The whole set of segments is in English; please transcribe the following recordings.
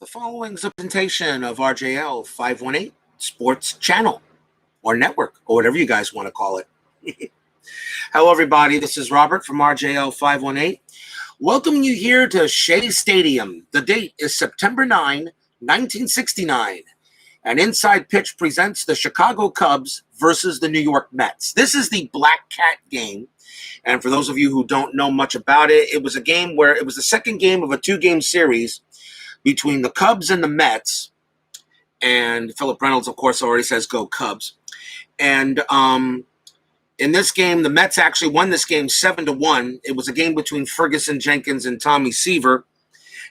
The following is a presentation of RJL 518 Sports Channel or Network or whatever you guys want to call it. Hello, everybody. This is Robert from RJL 518. Welcoming you here to Shea Stadium. The date is September 9, 1969. And Inside Pitch presents the Chicago Cubs versus the New York Mets. This is the Black Cat game. And for those of you who don't know much about it, it was a game where it was the second game of a two-game series between the Cubs and the Mets. And Philip Reynolds, of course, already says go Cubs. And in this game, the Mets actually won this game 7-1. It was a game between Ferguson Jenkins and Tommy Seaver.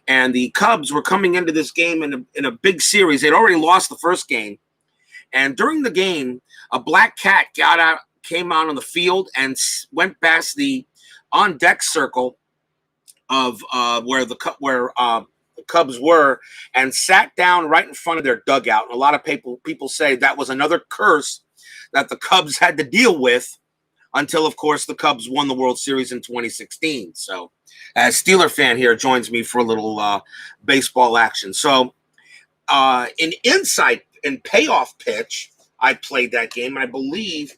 And the Cubs were coming into this game in a big series. They'd already lost the first game. And during the game, a black cat came out on the field and went past the on-deck circle of where the Cubs were and sat down right in front of their dugout. And a lot of people say that was another curse that the Cubs had to deal with until, of course, the Cubs won the World Series in 2016. So, as Steeler fan here joins me for a little baseball action. So, in Payoff Pitch, I played that game, and I believe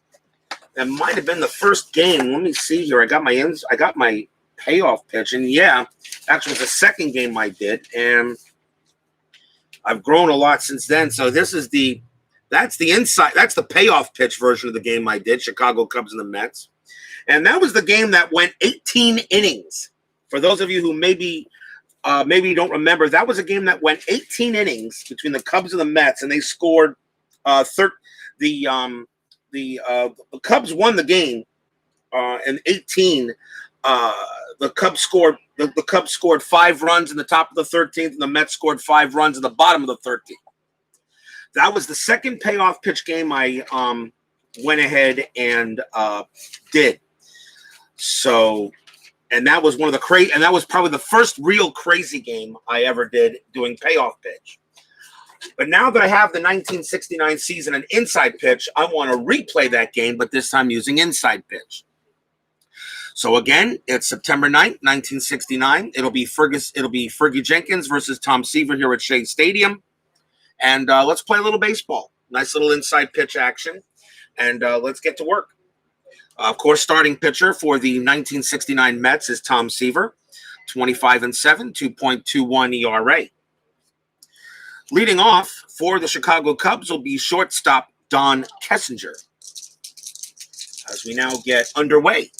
that might have been the first game. Let me see here. I got my Payoff Pitch, and yeah, actually, it was the second game I did, and I've grown a lot since then. So that's the Payoff Pitch version of the game I did, Chicago Cubs and the Mets. And that was the game that went 18 innings. For those of you who maybe don't remember, that was a game that went 18 innings between the Cubs and the Mets, and they scored the Cubs won the game in 18. The Cubs scored 5 runs in the top of the 13th, and the Mets scored 5 runs in the bottom of the 13th. That was the second Payoff Pitch game I went ahead and did. So, and that was that was probably the first real crazy game I ever did doing Payoff Pitch. But now that I have the 1969 season and Inside Pitch, I want to replay that game, but this time using Inside Pitch. So again, it's September 9th, 1969. It'll be Fergie Jenkins versus Tom Seaver here at Shea Stadium. And let's play a little baseball. Nice little Inside Pitch action. And let's get to work. Of course, starting pitcher for the 1969 Mets is Tom Seaver, 25-7, 2.21 ERA. Leading off for the Chicago Cubs will be shortstop Don Kessinger. As we now get underway,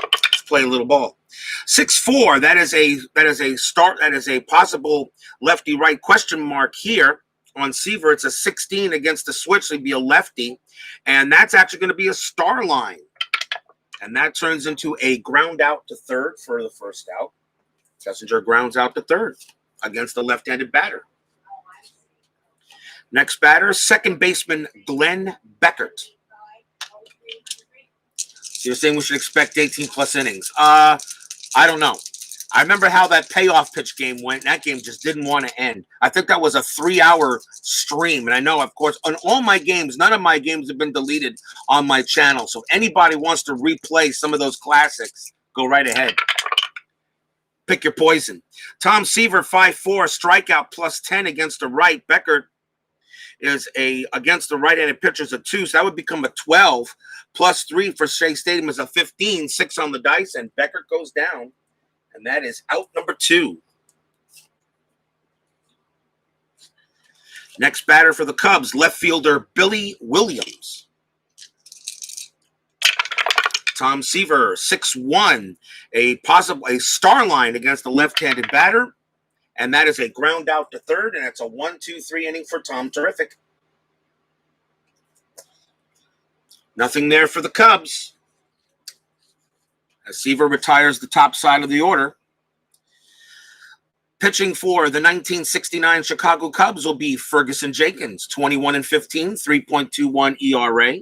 let's play a little ball. 6'4", that is a possible lefty-right question mark here. On Seaver, it's a 16 against the switch, so he'd be a lefty. And that's actually going to be a star line. And that turns into a ground out to third for the first out. Kessinger grounds out to third against the left-handed batter. Next batter, second baseman Glenn Beckert. So you're saying we should expect 18-plus innings. I don't know. I remember how that Payoff Pitch game went. That game just didn't want to end. I think that was a 3-hour stream. And I know, of course, on all my games, none of my games have been deleted on my channel. So if anybody wants to replay some of those classics, go right ahead. Pick your poison. Tom Seaver, 5'4", strikeout +10 against the right. Beckert is against the right-handed pitcher is a 2. So that would become a 12. +3 for Shea Stadium is a 15. 6 on the dice, and Beckert goes down. And that is out number 2. Next batter for the Cubs, left fielder Billy Williams. Tom Seaver, 6'1", a star line against the left-handed batter. And that is a ground out to third, and it's a 1-2-3 inning for Tom. Terrific. Nothing there for the Cubs. As Seaver retires the top side of the order. Pitching for the 1969 Chicago Cubs will be Ferguson Jenkins, 21-15, 3.21 ERA.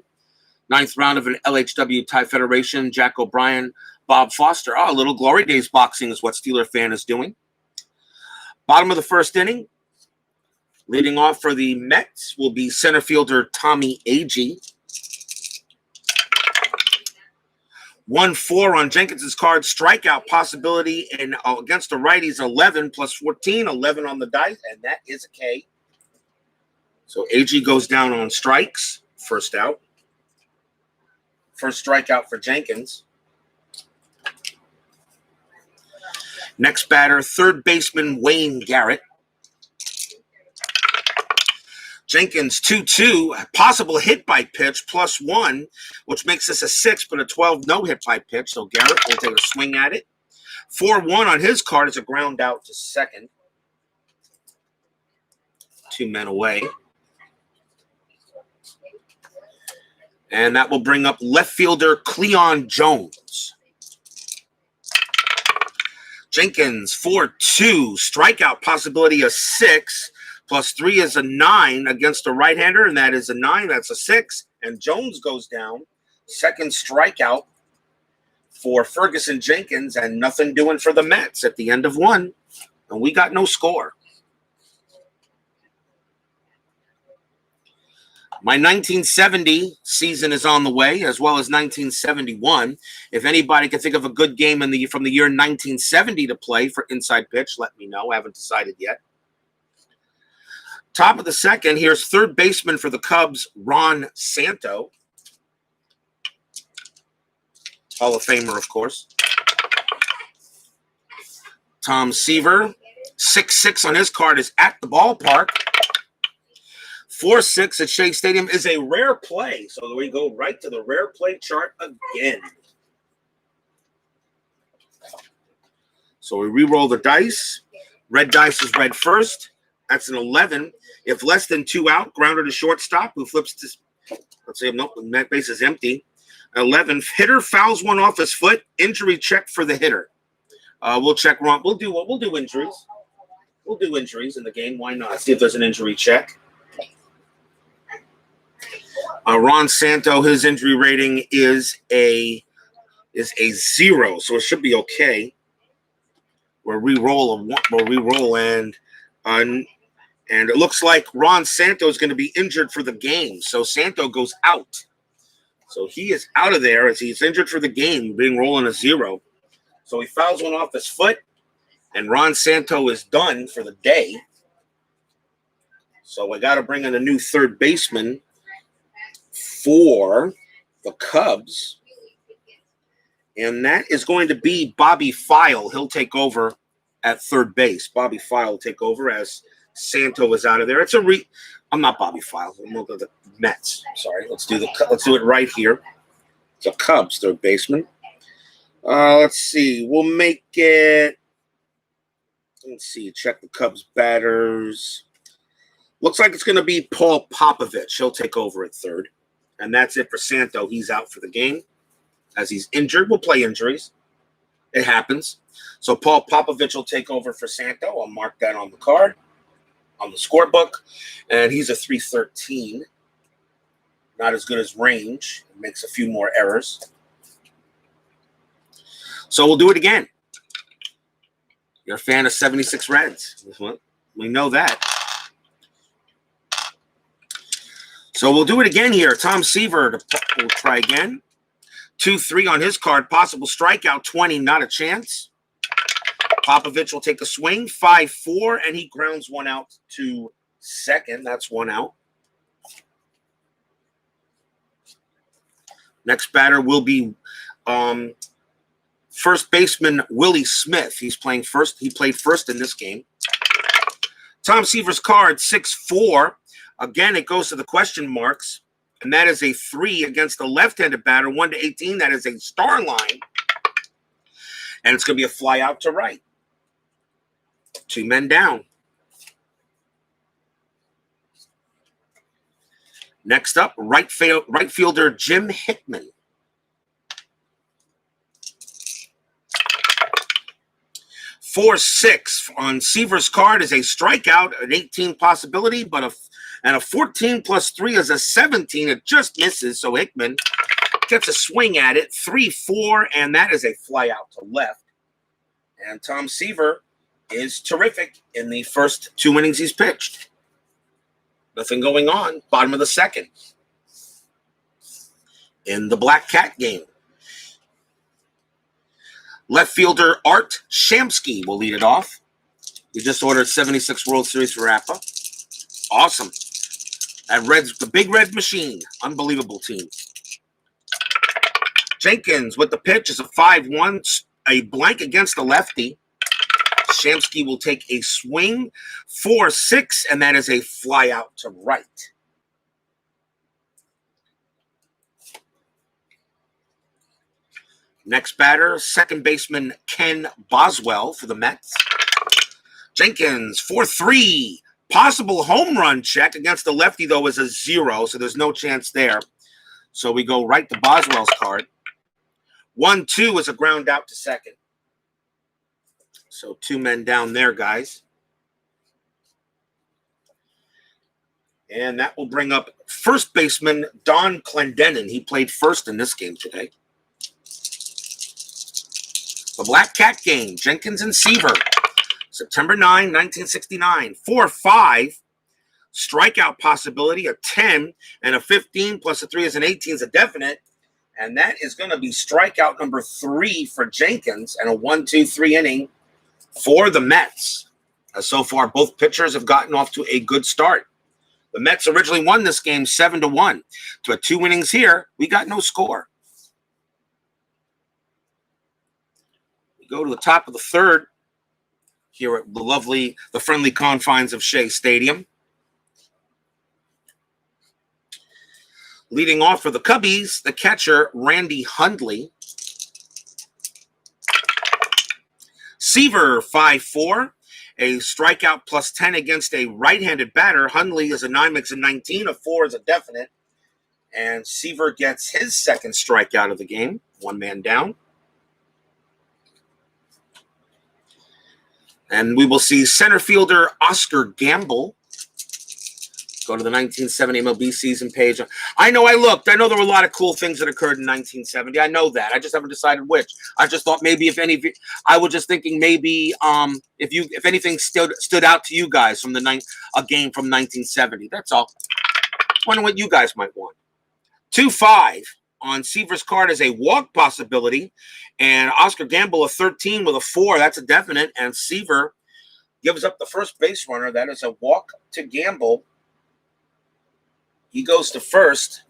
9th round of an LHW Tie Federation, Jack O'Brien, Bob Foster. A little Glory Days boxing is what Steeler fan is doing. Bottom of the first inning. Leading off for the Mets will be center fielder Tommy Agee. 1-4 on Jenkins's card. Strikeout possibility and against the righties 11 plus 14, 11 on the dice, and that is a K. So AG goes down on strikes. First out. First strikeout for Jenkins. Next batter, third baseman Wayne Garrett. Jenkins 2-2, possible hit by pitch, +1, which makes this a 6, but a 12 no hit by pitch. So Garrett will take a swing at it. 4-1 on his card is a ground out to second. 2 men away. And that will bring up left fielder Cleon Jones. Jenkins 4-2, strikeout possibility of 6. +3 is a 9 against a right-hander, and that is a 9. That's a 6. And Jones goes down. Second strikeout for Ferguson Jenkins, and nothing doing for the Mets at the end of 1. And we got no score. My 1970 season is on the way, as well as 1971. If anybody can think of a good game from the year 1970 to play for Inside Pitch, let me know. I haven't decided yet. Top of the second, here's third baseman for the Cubs, Ron Santo. Hall of Famer, of course. Tom Seaver, 6-6 on his card, is at the ballpark. 4-6 at Shea Stadium is a rare play. So we go right to the rare play chart again. So we re-roll the dice. Red dice is red first. That's an 11. If less than 2 out, grounder to shortstop, who flips to, let's say, nope, the base is empty. 11. Hitter fouls one off his foot. Injury check for the hitter. We'll check Ron. We'll do injuries. We'll do injuries in the game. Why not? See if there's an injury check. Ron Santo, his injury rating is a 0, so it should be okay. We'll re-roll and it looks like Ron Santo is going to be injured for the game. So Santo goes out. So he is out of there as he's injured for the game, being rolling a 0. So he fouls one off his foot, and Ron Santo is done for the day. So we got to bring in a new third baseman for the Cubs. And that is going to be Bobby File. He'll take over at third base. Bobby File will take over as Santo is out of there. I'm not Bobby File. I'm looking at the Mets. Sorry. Let's do it right here. It's a Cubs third baseman. Let's see. We'll make it. Let's see. Check the Cubs batters. Looks like it's going to be Paul Popovich. He'll take over at third. And that's it for Santo. He's out for the game as he's injured. We'll play injuries. It happens. So Paul Popovich will take over for Santo. I'll mark that on the card, on the scorebook. And he's a 313. Not as good as range. Makes a few more errors. So we'll do it again. You're a fan of 76 Reds. We know that. So we'll do it again here. Tom Seaver will try again. 2-3 on his card. Possible strikeout, 20, not a chance. Popovich will take a swing. 5-4, and he grounds one out to second. That's 1 out. Next batter will be first baseman Willie Smith. He's playing first. He played first in this game. Tom Seaver's card, 6-4. Again, it goes to the question marks, and that is a 3 against the left-handed batter, 1-18. That is a star line, and it's going to be a fly out to right. 2 men down. Next up, right fielder Jim Hickman. 4-6 on Seaver's card is a strikeout, an 18 possibility, and a 14 plus 3 is a 17. It just misses, so Hickman gets a swing at it. 3-4, and that is a fly out to left. And Tom Seaver is terrific in the first 2 innings he's pitched. Nothing going on. Bottom of the second in the Black Cat game. Left fielder Art Shamsky will lead it off. We just ordered 76 World Series for Rappa. Awesome. That Reds, the Big Red Machine. Unbelievable team. Jenkins with the pitch is a 5-1, a blank against the lefty. Shamsky will take a swing, 4-6, and that is a fly out to right. Next batter, second baseman Ken Boswell for the Mets. Jenkins, 4-3. Possible home run check against the lefty, though, is a 0, so there's no chance there. So we go right to Boswell's card. 1-2 is a ground out to second. So 2 men down there, guys. And that will bring up first baseman Don Clendenin. He played first in this game today. The Black Cat game, Jenkins and Seaver. September 9, 1969. 4-5. Strikeout possibility, a 10 and a 15 plus a 3 is an 18 is a definite. And that is going to be strikeout number 3 for Jenkins and a 1-2-3 inning for the Mets. So far, both pitchers have gotten off to a good start. The Mets originally won this game 7-1. To 2 innings here, we got no score. We go to the top of the third here at the friendly confines of Shea Stadium. Leading off for the Cubbies, the catcher, Randy Hundley. Seaver, 5-4. A strikeout plus 10 against a right-handed batter. Hundley is a 9, makes a 19. A 4 is a definite. And Seaver gets his second strikeout of the game. 1 man down. And we will see center fielder Oscar Gamble. Go to the 1970 MLB season page. I know I looked. I know there were a lot of cool things that occurred in 1970. I know that. I just haven't decided which. I just thought maybe I was just thinking maybe if anything stood out to you guys from a game from 1970. That's all. Wonder what you guys might want. 2-5 on Seaver's card is a walk possibility, and Oscar Gamble a 13 with a 4. That's a definite, and Seaver gives up the first base runner. That is a walk to Gamble. He goes to first,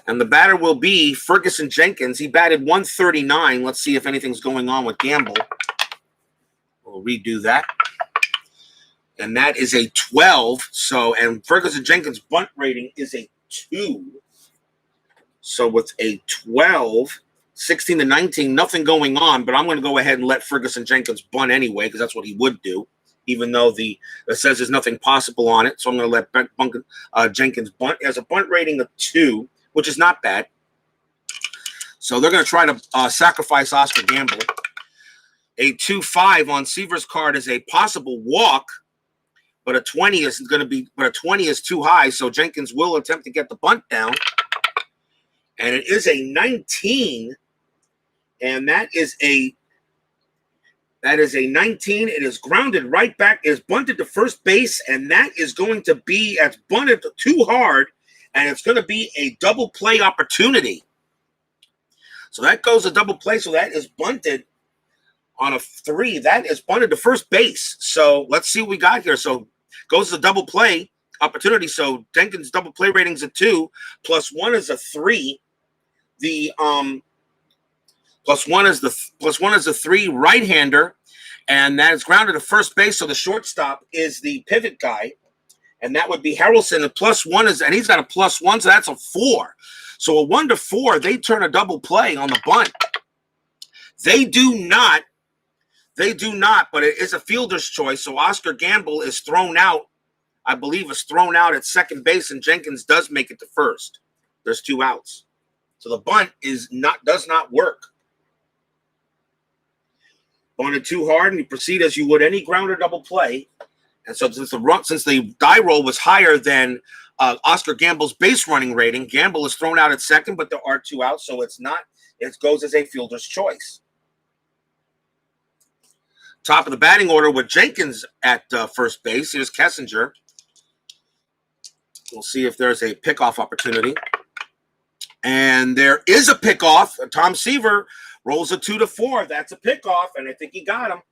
and the batter will be Ferguson Jenkins. He batted 139. Let's see if anything's going on with Gamble. We'll redo that. And that is a 12. And Ferguson Jenkins' bunt rating is a 2. So with a 12, 16-19, nothing going on, but I'm going to go ahead and let Ferguson Jenkins bunt anyway, because that's what he would do, even though it says there's nothing possible on it. So I'm going to let Jenkins bunt. He has a bunt rating of 2, which is not bad. So they're going to try to sacrifice Oscar Gamble. A 2-5 on Seaver's card is a possible walk, but a 20 is too high, so Jenkins will attempt to get the bunt down. And it is a 19, and that is a 19. It is grounded right back, is bunted to first base, and that is going to be, it's bunted too hard, and it's going to be a double play opportunity. So that goes a double play, so that is bunted on a 3. That is bunted to first base. So let's see what we got here. So goes the double play opportunity. So Jenkins' double play rating is a 2, plus 1 is a 3. The plus one is the 3 right-hander, and that is grounded to first base. So the shortstop is the pivot guy, and that would be Harrelson. The plus 1 is, and he's got a plus 1, so that's a 4. So a 1-4, they turn a double play on the bunt. They do not, but it is a fielder's choice. So Oscar Gamble is thrown out, I believe, at second base, and Jenkins does make it to first. There's 2 outs. So the bunt does not work. Bunted too hard, and you proceed as you would any ground or double play. And so since the die roll was higher than Oscar Gamble's base running rating, Gamble is thrown out at second, but there are 2 outs, so it goes as a fielder's choice. Top of the batting order with Jenkins at first base. Here's Kessinger. We'll see if there's a pickoff opportunity. And there is a pickoff. Tom Seaver rolls a 2-4. That's a pickoff, and I think he got him.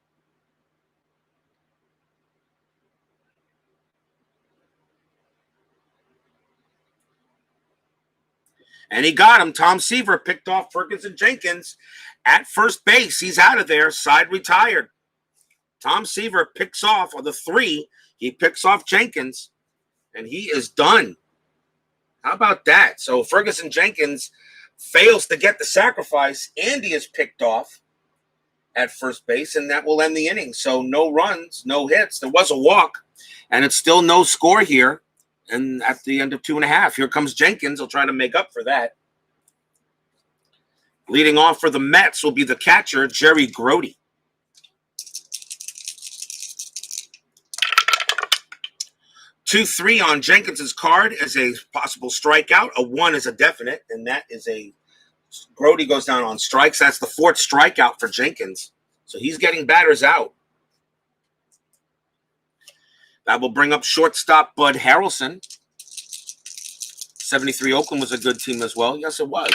And he got him. Tom Seaver picked off Ferguson Jenkins at first base. He's out of there. Side retired. Tom Seaver picks off on the 3. He picks off Jenkins, and he is done. How about that? So Ferguson Jenkins fails to get the sacrifice. Andy is picked off at first base, and that will end the inning. So no runs, no hits. There was a walk, and it's still no score here. And at the end of 2.5, here comes Jenkins. He'll try to make up for that. Leading off for the Mets will be the catcher, Jerry Grody. 2-3 on Jenkins's card is a possible strikeout. A 1 is a definite, and that is a Grody goes down on strikes. That's the 4th strikeout for Jenkins. So he's getting batters out. That will bring up shortstop Bud Harrelson. 73 Oakland was a good team as well. Yes, it was.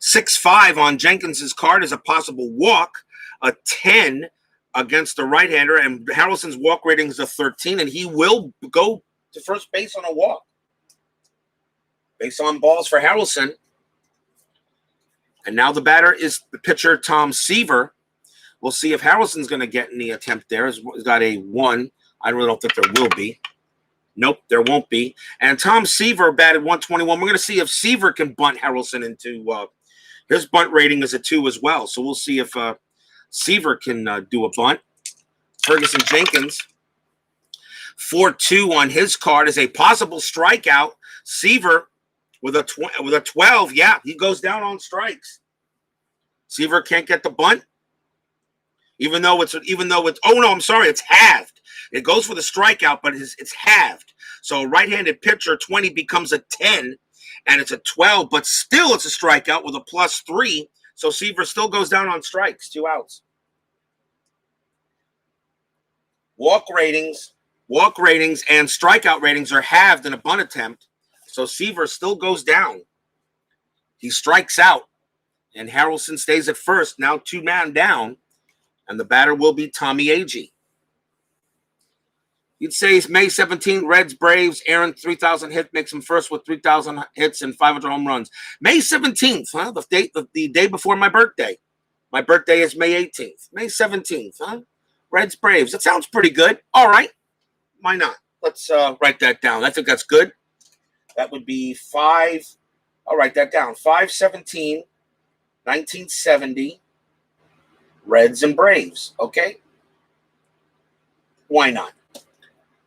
6-5 on Jenkins's card is a possible walk. A 10 against the right-hander, and Harrelson's walk rating is a 13, and he will go to first base on a walk. Base on balls for Harrelson. And now the batter is the pitcher, Tom Seaver. We'll see if Harrelson's going to get any attempt there. He's got a 1. I really don't think there will be. Nope, there won't be. And Tom Seaver batted 121. We're going to see if Seaver can bunt Harrelson into his bunt rating is a 2 as well. So we'll see if Seaver can do a bunt. Ferguson Jenkins, 4-2 on his card is a possible strikeout. Seaver with a 12. Yeah, he goes down on strikes. Seaver can't get the bunt. Even though it's oh no, I'm sorry, it's halved. It goes for the strikeout, but it's halved. So a right-handed pitcher, 20 becomes a 10, and it's a 12, but still it's a strikeout with a +3. So Seaver still goes down on strikes, 2 outs. Walk ratings and strikeout ratings are halved in a bunt attempt. So Seaver still goes down. He strikes out, and Harrelson stays at first. Now 2-man down. And the batter will be Tommy Agee. You'd say it's May 17th, Reds, Braves, Aaron, 3,000 hit, makes him first with 3,000 hits and 500 home runs. May 17th, huh? The day before my birthday. My birthday is May 18th. May 17th, huh? Reds, Braves. That sounds pretty good. All right. Why not? Let's write that down. I think that's good. That would be 5. I'll write that down. 5/17, 1970. Reds and Braves, okay? Why not?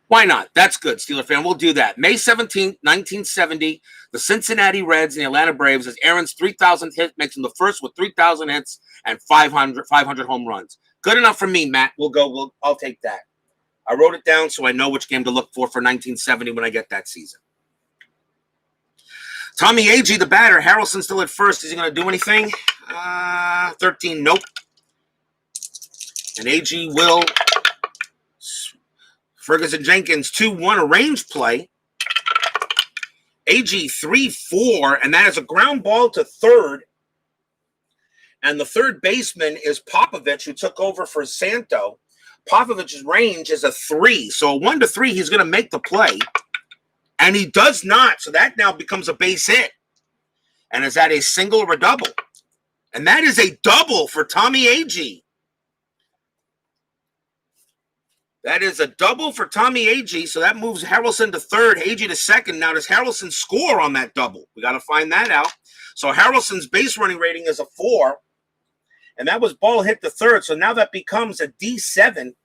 Why not? That's good, Steeler fan. We'll do that. May 17th, 1970, the Cincinnati Reds and the Atlanta Braves, as Aaron's 3,000th hit makes him the first with 3,000 hits and 500 home runs. Good enough for me, Matt. I'll take that. I wrote it down so I know which game to look for 1970 when I get that season. Tommy Agee, the batter. Harrelson still at first. Is he going to do anything? 13, nope. And Agee will. Ferguson Jenkins 2-1, a range play. Agee 3-4, and that is a ground ball to third. And the third baseman is Popovich, who took over for Santo. Popovich's range is a 3. So a 1-3, he's going to make the play. And he does not. So that now becomes a base hit. And is that a single or a double? And that is a double for Tommy Agee. That is a double for Tommy Agee, so that moves Harrelson to third, Agee to second. Now, does Harrelson score on that double? We got to find that out. So Harrelson's base running rating is a 4, and that was ball hit to third. So now that becomes a D7.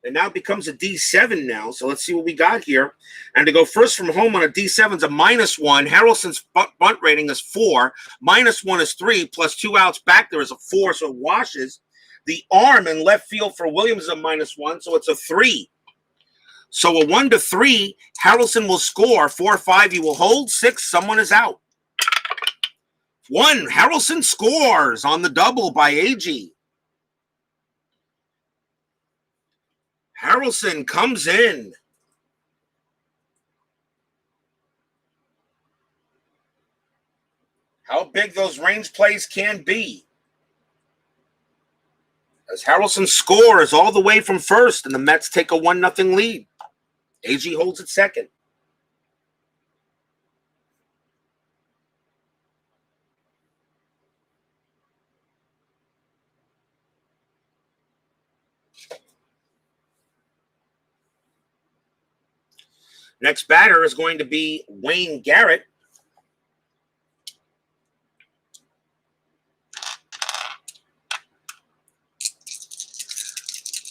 It now becomes a D7 now. So let's see what we got here. And to go first from home on a D7 is a -1. Harrelson's bunt rating is 4. -1 is 3, plus 2 outs back there is a 4, so it washes. The arm in left field for Williams is a -1, so it's a 3. So a 1-3, Harrelson will score. 4-5, he will hold. 6, someone is out. 1, Harrelson scores on the double by Agee. Harrelson comes in. how big those range plays can be. As Harrelson scores all the way from first, and the Mets take a 1-0 lead. AG holds it second. Next batter is going to be Wayne Garrett.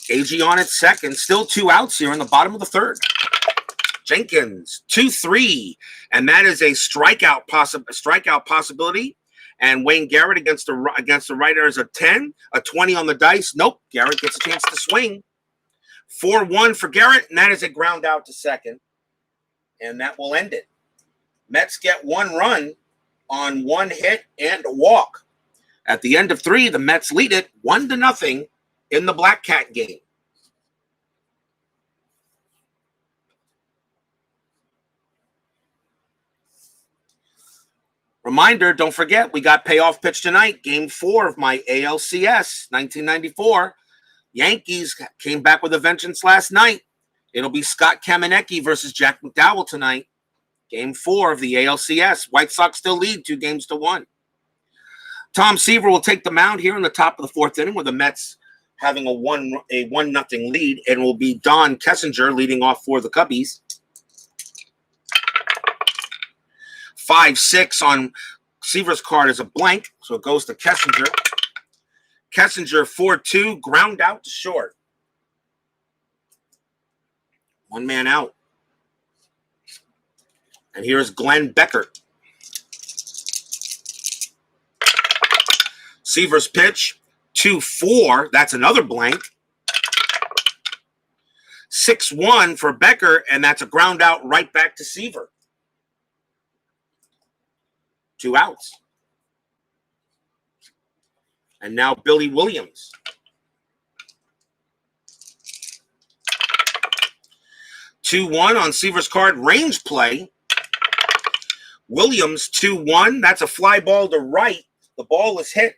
AG on at second. Still 2 outs here in the bottom of the third. Jenkins, 2-3. And that is a strikeout possibility. And Wayne Garrett against the writer is a 10, a 20 on the dice. Nope. Garrett gets a chance to swing. 4-1 for Garrett, and that is a ground out to second. And that will end it. Mets get 1 run on 1 hit and a walk. At the end of 3, the Mets lead it 1-0 in the Black Cat game. Reminder, don't forget, we got Payoff Pitch tonight, Game 4 of my ALCS 1994. Yankees came back with a vengeance last night. It'll be Scott Kamenecki versus Jack McDowell tonight. Game 4 of the ALCS. White Sox still lead 2-1. Tom Seaver will take the mound here in the top of the 4th inning with the Mets having a 1-0 lead, and will be Don Kessinger leading off for the Cubbies. 5-6 on Seaver's card is a blank, so it goes to Kessinger. Kessinger 4-2, ground out to short. 1 man out. And here's Glenn Becker. Seaver's pitch, 2-4. That's another blank. 6-1 for Becker, and that's a ground out right back to Seaver. 2 outs. And now Billy Williams. 2-1 on Seaver's card, range play. Williams 2-1. That's a fly ball to right. The ball is hit.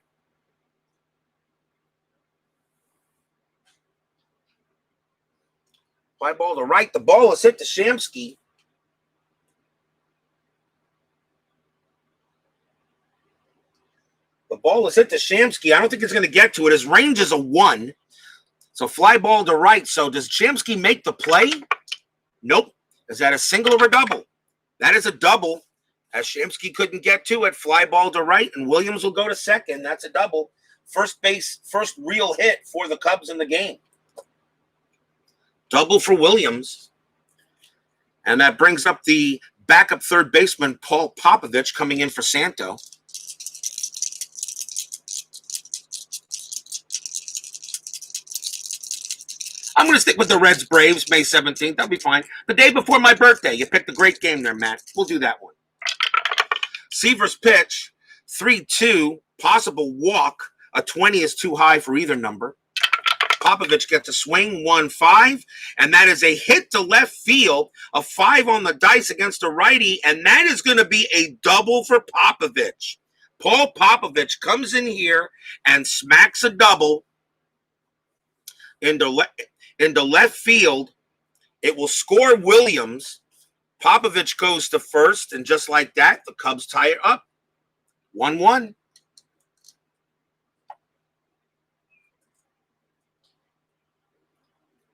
Fly ball to right. The ball is hit to Shamsky. The ball is hit to Shamsky. I don't think it's going to get to it. His range is a 1. So fly ball to right. So does Shamsky make the play? Nope. Is that a single or a double? That is a double. As Shamsky couldn't get to it, fly ball to right, and Williams will go to second. That's a double. First base, first real hit for the Cubs in the game. Double for Williams. And that brings up the backup third baseman, Paul Popovich, coming in for Santo. I'm going to stick with the Reds Braves, May 17th. That'll be fine. The day before my birthday. You picked a great game there, Matt. We'll do that one. Seaver's pitch, 3-2, possible walk. A 20 is too high for either number. Popovich gets a swing, 1-5, and that is a hit to left field, a 5 on the dice against a righty, and that is going to be a double for Popovich. Paul Popovich comes in here and smacks a double into left field. It will score Williams. Popovich goes to first, and just like that, the Cubs tie it up. 1-1.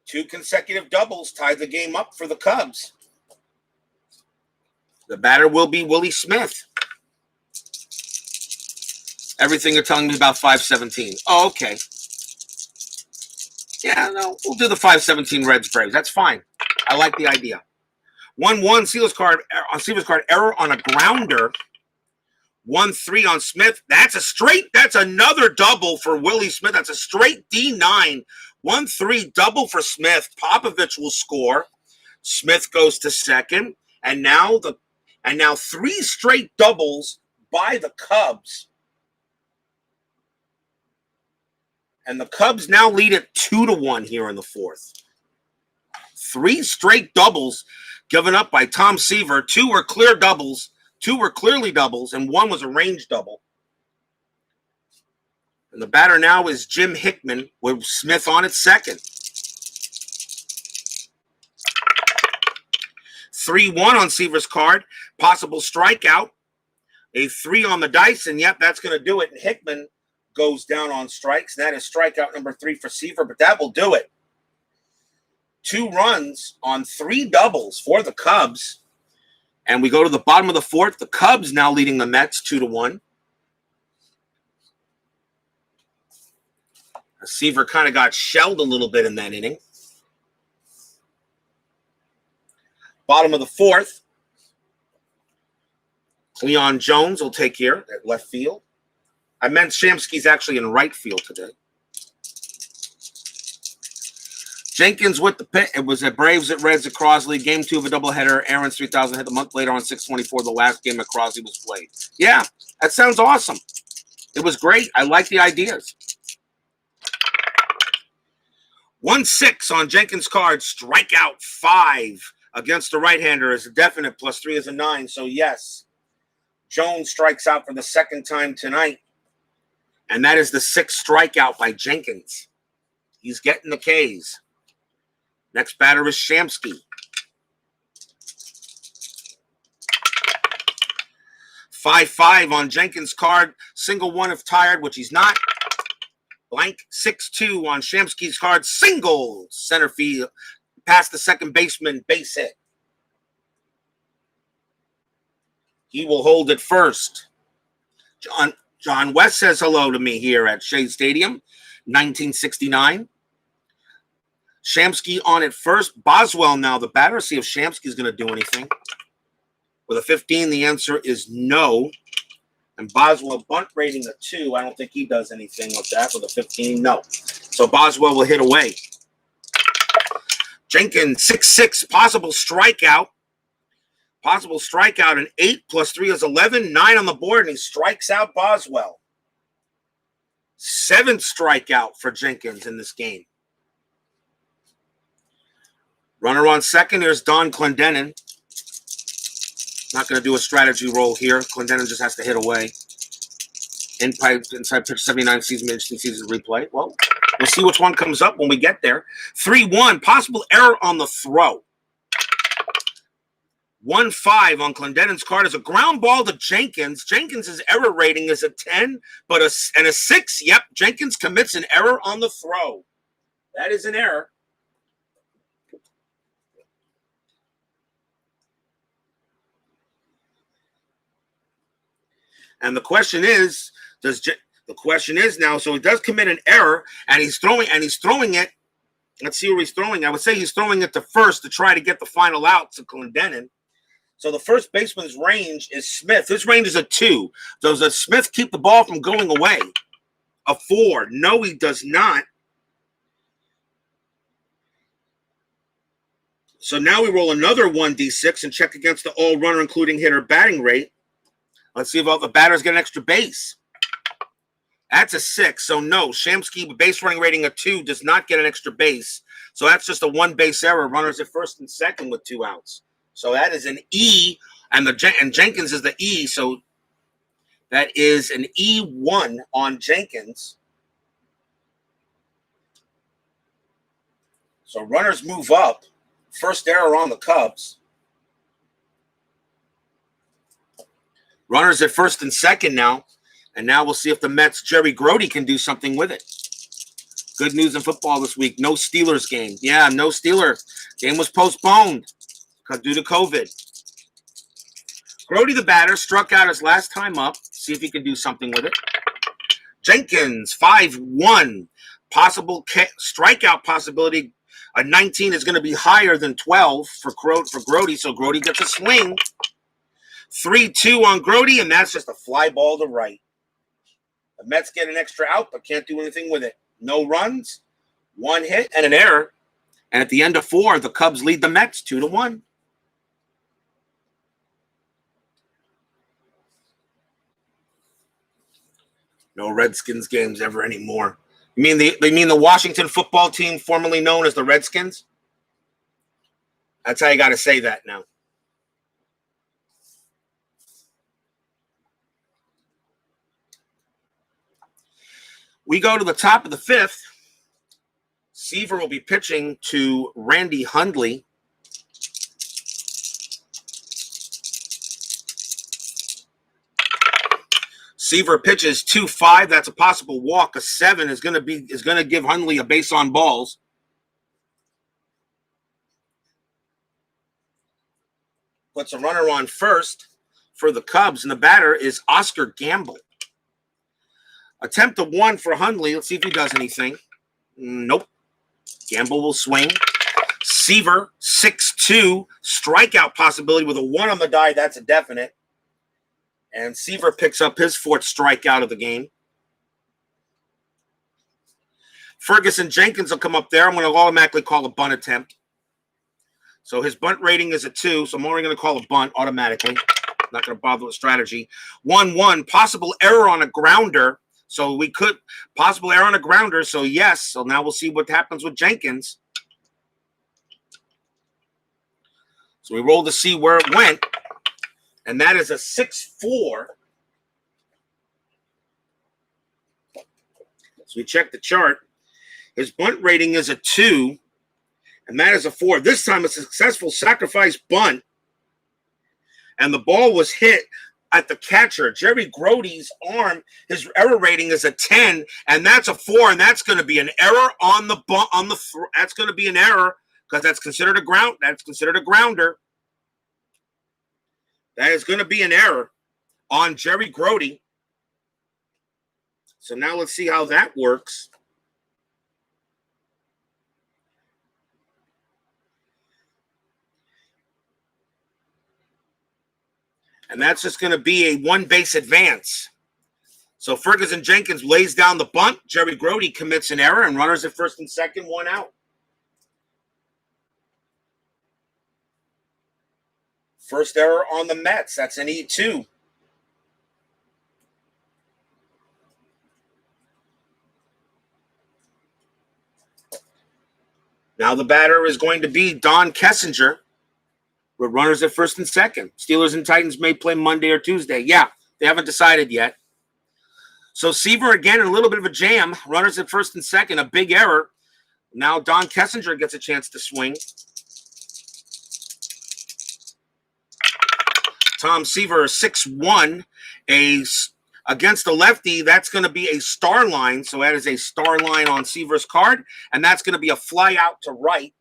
Two consecutive doubles tied the game up for the Cubs. The batter will be Willie Smith. Everything you're telling me about 517. Oh, okay. Yeah, no, we'll do the 517 Reds Braves. That's fine. I like the idea. 1-1 Seaver's card error on a grounder. 1-3 on Smith. That's another double for Willie Smith. That's a straight D9. 1-3 double for Smith. Popovich will score. Smith goes to second. And now 3 straight doubles by the Cubs. And the Cubs now lead at 2-1 here in the 4th. 3 straight doubles given up by Tom Seaver. 2 were clear doubles. 2 were clearly doubles, and 1 was a range double. And the batter now is Jim Hickman with Smith on at second. 3-1 on Seaver's card. Possible strikeout. A 3 on the dice, and yep, that's going to do it. And Hickman goes down on strikes. That is strikeout number 3 for Seaver, but that will do it. 2 runs on 3 doubles for the Cubs. And we go to the bottom of the 4th. The Cubs now leading the Mets 2-1. Seaver kind of got shelled a little bit in that inning. Bottom of the 4th. Cleon Jones will take here at left field. I meant Shamsky's actually in right field today. Jenkins with the pit. It was at Braves at Reds at Crosley. Game 2 of a doubleheader. Aaron's 3,000 hit a month later on 6/24. The last game at Crosley was played. Yeah, that sounds awesome. It was great. I like the ideas. 1-6 on Jenkins' card. Strikeout 5 against the right-hander is a definite. +3 is a 9. So, yes, Jones strikes out for the second time tonight. And that is the 6th strikeout by Jenkins. He's getting the Ks. Next batter is Shamsky. 5-5 on Jenkins' card. Single 1 if tired, which he's not. Blank. 6-2 on Shamsky's card. Single center field. Past the second baseman. Base hit. He will hold it first. John West says hello to me here at Shea Stadium. 1969. Shamsky on at first. Boswell now the batter. See if Shamsky's going to do anything. With a 15, the answer is no. And Boswell bunt rating a 2. I don't think he does anything with that. With a 15, no. So Boswell will hit away. Jenkins, 6-6, possible strikeout. Possible strikeout, an 8 +3 is 11. 9 on the board, and he strikes out Boswell. 7th strikeout for Jenkins in this game. Runner on second, here's Don Clendenin. Not going to do a strategy roll here. Clendenin just has to hit away. Inside pitch 79 season replay. Well, we'll see which one comes up when we get there. 3-1, possible error on the throw. 1-5 on Clendenin's card is a ground ball to Jenkins. Jenkins' error rating is a 10, but a 6. Yep, Jenkins commits an error on the throw. That is an error. And the question is now, so he does commit an error, and he's throwing it. Let's see where he's throwing. I would say he's throwing it to first to try to get the final out to Clendenin. So the first baseman's range is Smith. His range is a 2. Does Smith keep the ball from going away? A 4. No, he does not. So now we roll another 1d6 and check against the all-runner, including hitter batting rate. Let's see if all the batters get an extra base. That's a 6. So no, Shamsky with base running rating of 2 does not get an extra base. So that's just a 1 base error. Runners at first and second with 2 outs. So that is an E, and Jenkins is the E. So that is an E1 on Jenkins. So runners move up. First error on the Cubs. Runners at first and second now. And now we'll see if the Mets' Jerry Grody can do something with it. Good news in football this week. No Steelers game. Yeah, no Steelers. Game was postponed due to COVID. Grody, the batter, struck out his last time up. See if he can do something with it. Jenkins, 5-1. Possible strikeout possibility. A 19 is going to be higher than 12 for Grody, so Grody gets a swing. 3-2 on Grody, and that's just a fly ball to right. The Mets get an extra out, but can't do anything with it. No runs, 1 hit, and an error. And at the end of 4, the Cubs lead the Mets 2-1. No Redskins games ever anymore. You mean the Washington football team, formerly known as the Redskins? That's how you got to say that now. We go to the top of the 5th. Seaver will be pitching to Randy Hundley. Seaver pitches 2-5. That's a possible walk. A 7 is going to give Hundley a base on balls. Puts a runner on first for the Cubs, and the batter is Oscar Gamble. Attempt to 1 for Hundley. Let's see if he does anything. Nope. Gamble will swing. Seaver, 6-2. Strikeout possibility with a 1 on the die. That's a definite. And Seaver picks up his 4th strikeout of the game. Ferguson Jenkins will come up there. I'm going to automatically call a bunt attempt. So his bunt rating is a 2, so I'm only going to call a bunt automatically. Not going to bother with strategy. 1-1, possible error on a grounder. So we could, possible error on a grounder. So yes, so now we'll see what happens with Jenkins. So we roll to see where it went. And that is a 6-4. So we check the chart. His bunt rating is a 2. And that is a 4. This time a successful sacrifice bunt. And the ball was hit at the catcher. Jerry Grody's arm. His error rating is a 10. And that's a 4. And that's going to be an error on the bunt. That's going to be an error because that's considered a ground. That's considered a grounder. That is going to be an error on Jerry Grody. So now let's see how that works. And that's just going to be a 1-base advance. So Ferguson Jenkins lays down the bunt. Jerry Grody commits an error, and runners at first and second, 1 out. First error on the Mets. That's an E2. Now the batter is going to be Don Kessinger with runners at first and second. Steelers and Titans may play Monday or Tuesday. Yeah, they haven't decided yet. So Seaver again in a little bit of a jam. Runners at first and second, a big error. Now Don Kessinger gets a chance to swing. Tom Seaver, 6-1. Against the lefty, that's going to be a star line. So that is a star line on Seaver's card. And that's going to be a fly out to right.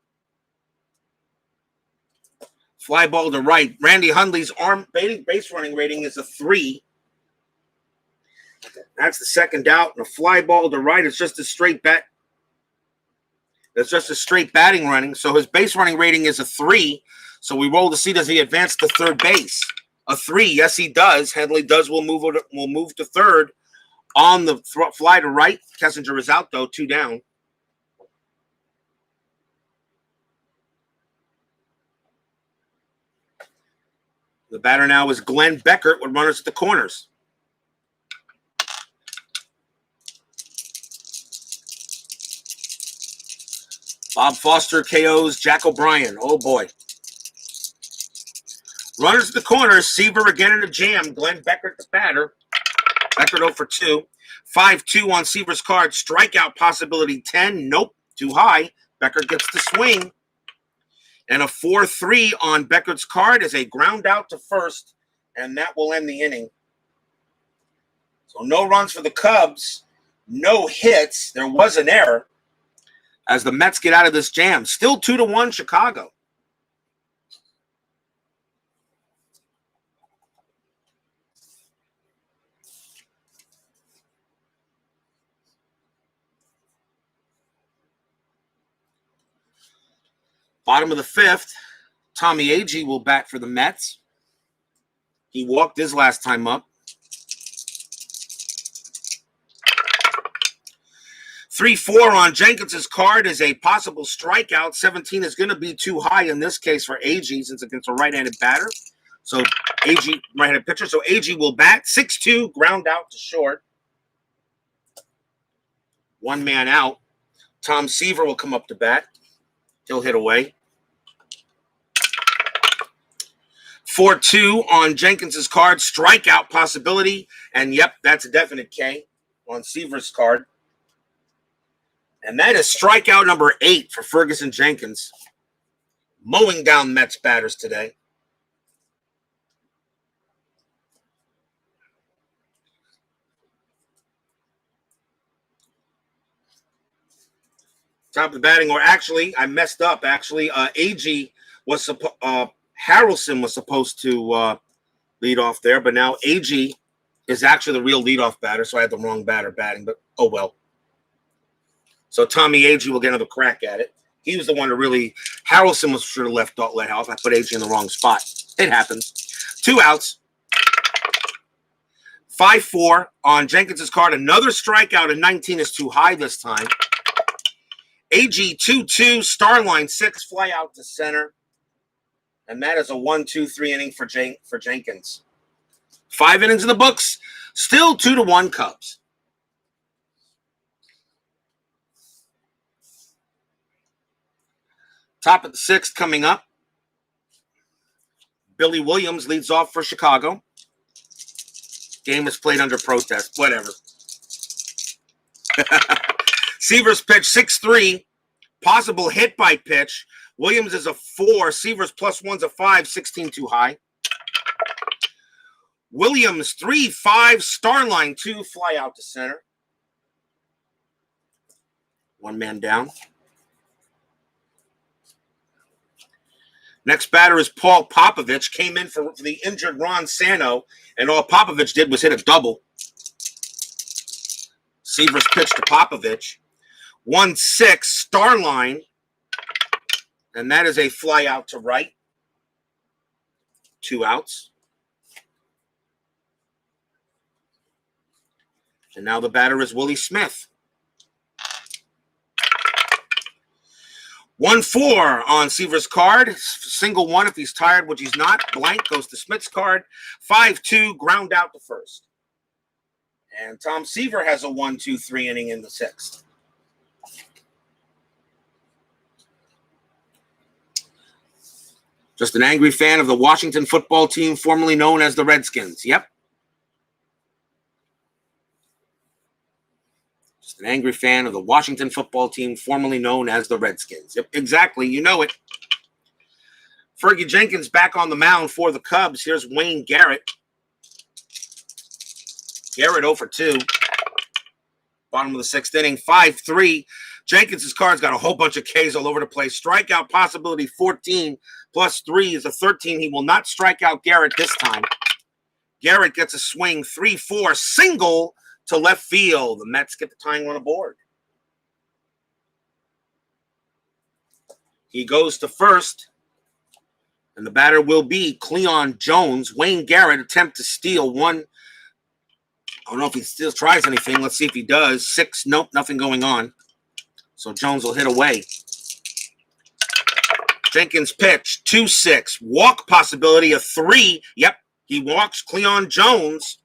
Fly ball to right. Randy Hundley's base running rating is a 3. That's the second out. And a fly ball to right. It's just a straight bat. It's just a straight batting running. So his base running rating is a 3. So we roll to see, does he advance to third base? A 3. Yes, he does. Headley will move to third on the fly to right. Kessinger is out, though, 2 down. The batter now is Glenn Beckert with runners at the corners. Bob Foster KOs Jack O'Brien. Oh, boy. Runners at the corners. Seaver again in a jam. Glenn Beckert the batter. Beckert 0 for 2. 5-2 on Seaver's card. Strikeout possibility 10. Nope. Too high. Beckert gets the swing. And a 4-3 on Beckert's card is a ground out to first. And that will end the inning. So no runs for the Cubs. No hits. There was an error as the Mets get out of this jam. Still 2-1 Chicago. Bottom of the 5th, Tommy Agee will bat for the Mets. He walked his last time up. 3-4 on Jenkins's card is a possible strikeout. 17 is going to be too high in this case for Agee since it's a right-handed batter. So Agee, right-handed pitcher. So Agee will bat. 6-2, ground out to short. 1 man out. Tom Seaver will come up to bat. He'll hit away. 4-2 on Jenkins's card. Strikeout possibility. And, yep, that's a definite K on Seaver's card. And that is strikeout number 8 for Ferguson Jenkins. Mowing down Mets batters today. Top of the batting, or actually, I messed up. Actually, AG was Harrelson was supposed to lead off there, but now AG is actually the real leadoff batter, so I had the wrong batter batting, but oh well. So Tommy AG will get another crack at it. He was the one to really, Harrelson was sure let off. I put AG in the wrong spot. It happens. 2 outs. 5-4 on Jenkins's card. Another strikeout, and 19 is too high this time. AG 2-2, Starline 6, fly out to center. And that is a 1-2-3 inning for Jenkins. 5 innings in the books. Still 2-1 Cubs. Top of the 6th coming up. Billy Williams leads off for Chicago. Game is played under protest. Whatever. Seaver's pitch 6-3. Possible hit by pitch. Williams is a 4. Seaver's +1's a 5. 16 too high. Williams 3-5. Starline 2. Fly out to center. 1 man down. Next batter is Paul Popovich. Came in for the injured Ron Santo, and all Popovich did was hit a double. Seaver's pitch to Popovich. 1-6, Starline, and that is a fly out to right. 2 outs. And now the batter is Willie Smith. 1-4 on Seaver's card. Single 1 if he's tired, which he's not. Blank goes to Smith's card. 5-2, ground out to first. And Tom Seaver has a 1-2-3 inning in the 6th. Just an angry fan of the Washington football team, formerly known as the Redskins. Yep. An angry fan of the Washington football team, formerly known as the Redskins. Yep, exactly. You know it. Fergie Jenkins back on the mound for the Cubs. Here's Wayne Garrett. Garrett 0 for 2. Bottom of the 6th inning. 5-3. Jenkins' card's got a whole bunch of Ks all over the place. Strikeout possibility 14 +3 is a 13. He will not strike out Garrett this time. Garrett gets a swing. 3-4. Single to left field. The Mets get the tying run aboard. He goes to first, and the batter will be Cleon Jones. Wayne Garrett attempt to steal one. I don't know if he still tries anything. Let's see if he does. 6, nope, nothing going on. So Jones will hit away. Jenkins pitch, 2-6. Walk possibility of 3. Yep, he walks Cleon Jones.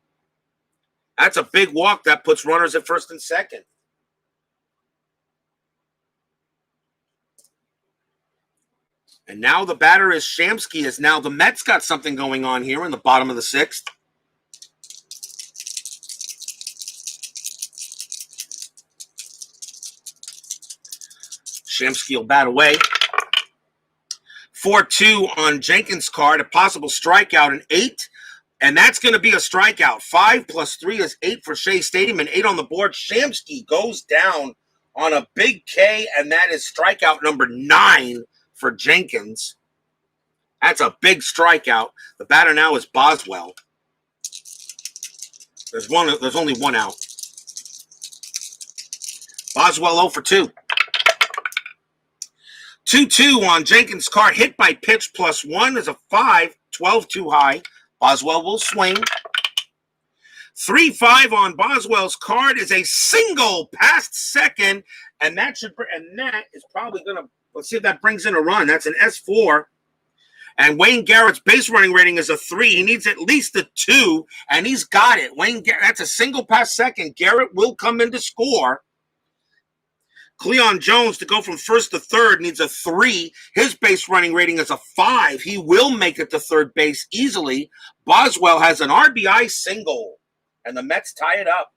That's a big walk. That puts runners at first and second. And now the batter is Shamsky. As now the Mets got something going on here in the bottom of the 6th. Shamsky will bat away. 4-2 on Jenkins' card. A possible strikeout, an 8. And that's going to be a strikeout. 5 + 3 is 8 for Shea Stadium, and 8 on the board. Shamsky goes down on a big K, and that is strikeout number 9 for Jenkins. That's a big strikeout. The batter now is Boswell. There's only 1 out. Boswell 0 for 2. 2-2 on Jenkins' card. Hit by pitch +1 is a 5. 12 too high. Boswell will swing. 3-5 on Boswell's card is a single past second, and that is probably gonna. Let's see if that brings in a run. That's an S4. And Wayne Garrett's base running rating is a 3. He needs at least a 2, and he's got it. Wayne Garrett, that's a single past second. Garrett will come in to score. Cleon Jones to go from first to third needs a 3. His base running rating is a 5. He will make it to third base easily. Boswell has an RBI single, and the Mets tie it up.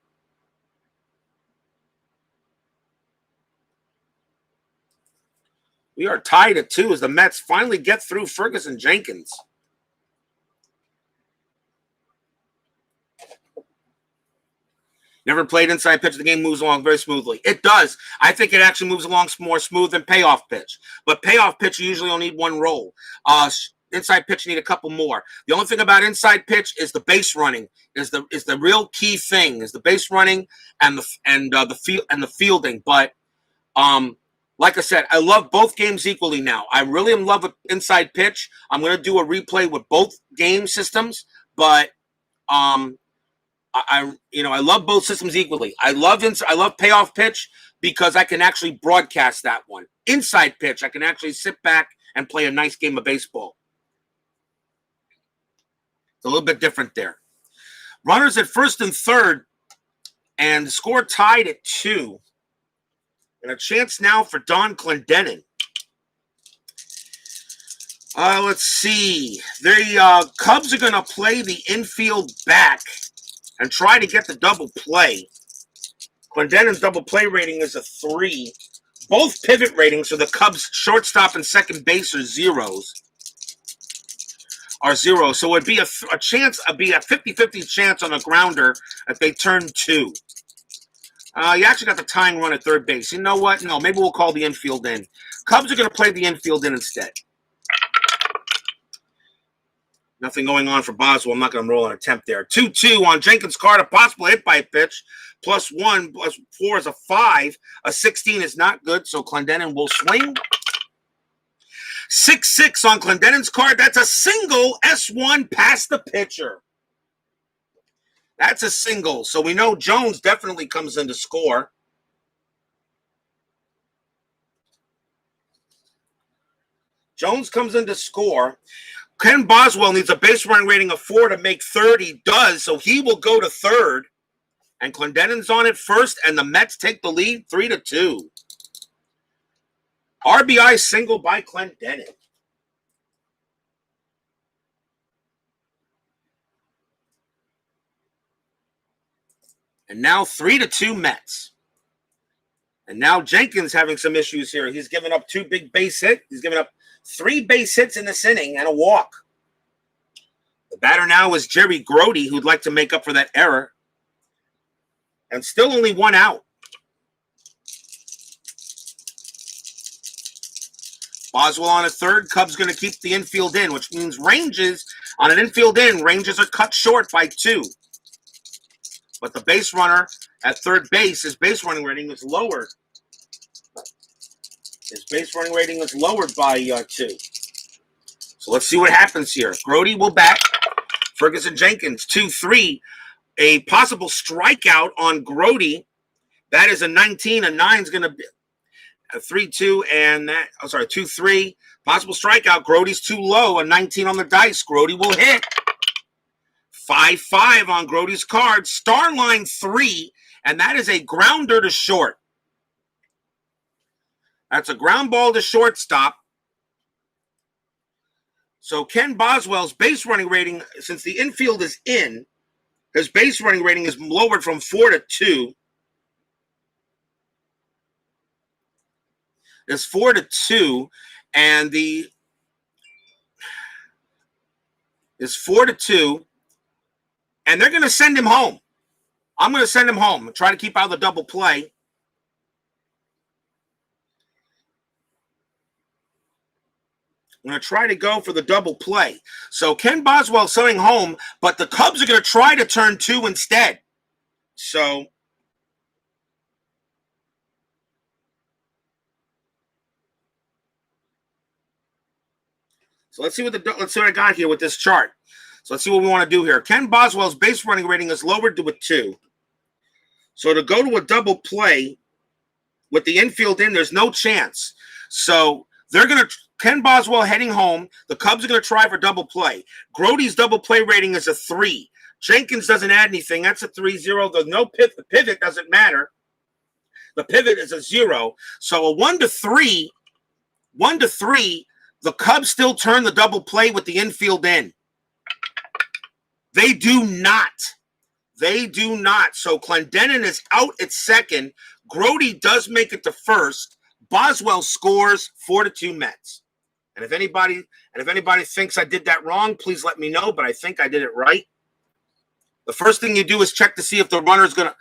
We are tied at 2 as the Mets finally get through Ferguson Jenkins. Never played inside pitch. The game moves along very smoothly. It does. I think it actually moves along more smooth than payoff pitch. But payoff pitch, you usually only need one roll. Inside pitch, you need a couple more. The only thing about inside pitch is the base running is the real key thing. Is the base running and the fielding. But like I said, I love both games equally now. I really am in love with inside pitch. I'm going to do a replay with both game systems, but I love both systems equally. I love payoff pitch because I can actually broadcast that one. Inside pitch, I can actually sit back and play a nice game of baseball. It's a little bit different there. Runners at first and third, and the score tied at 2. And a chance now for Don Clendenin. Let's see. The Cubs are going to play the infield back and try to get the double play. Clendenin's double play rating is a 3. Both pivot ratings for the Cubs shortstop and second base are zeros. So it would be a chance, it'd be a 50-50 chance on a grounder if they turn 2. You actually got the tying run at third base. You know what? No, maybe we'll call the infield in. Cubs are going to play the infield in instead. Nothing going on for Boswell. I'm not going to roll an attempt there. 2-2 on Jenkins' card. A possible hit by pitch. +1, +4 is a 5. A 16 is not good, so Clendenin will swing. 6-6 on Clendenin's card. That's a single S1 past the pitcher. That's a single. So we know Jones definitely comes in to score. Jones comes in to score. Ken Boswell needs a base running rating of 4 to make third. He does, so he will go to third. And Clendenin's on at first, and the Mets take the lead 3-2. RBI single by Clendenin. And now 3-2 Mets. And now Jenkins having some issues here. He's given up 2 big base hits. He's given up 3 base hits in this inning and a walk. The batter now is Jerry Grody, who'd like to make up for that error. And still only 1 out. Boswell on a third. Cubs going to keep the infield in, which means ranges on an infield in. Ranges are cut short by 2. But the base runner at third base, his base running rating is lowered. His base running rating is lowered by 2. So let's see what happens here. Grody will bat. Ferguson Jenkins, 2-3. A possible strikeout on Grody. That is a 19. A 9 is going to be a 3-2 and that. 2-3. Possible strikeout. Grody's too low. A 19 on the dice. Grody will hit. 5-5 on Grody's card. Star line 3, and that is a grounder to short. That's a ground ball to shortstop. So Ken Boswell's base running rating, since the infield is in, his base running rating is lowered from 4 to 2. It's 4 to 2, and is 4 to 2. And they're going to send him home. I'm going to send him home and try to keep out of the double play. I'm going to try to go for the double play. So Ken Boswell sending home, but the Cubs are going to try to turn 2 instead. So let's see what I got here with this chart. So let's see what we want to do here. Ken Boswell's base running rating is lowered to a 2. So to go to a double play with the infield in, there's no chance. So they're going to Ken Boswell heading home. The Cubs are going to try for double play. Grody's double play rating is a 3. Jenkins doesn't add anything. That's a 3-0. The pivot doesn't matter. The pivot is a 0. So a 1-3. 1-3. The Cubs still turn the double play with the infield in. They do not. So Clendenin is out at second. Grody does make it to first. Boswell scores 4-2 Mets. And if anybody thinks I did that wrong, please let me know. But I think I did it right. The first thing you do is check to see if the runner's gonna.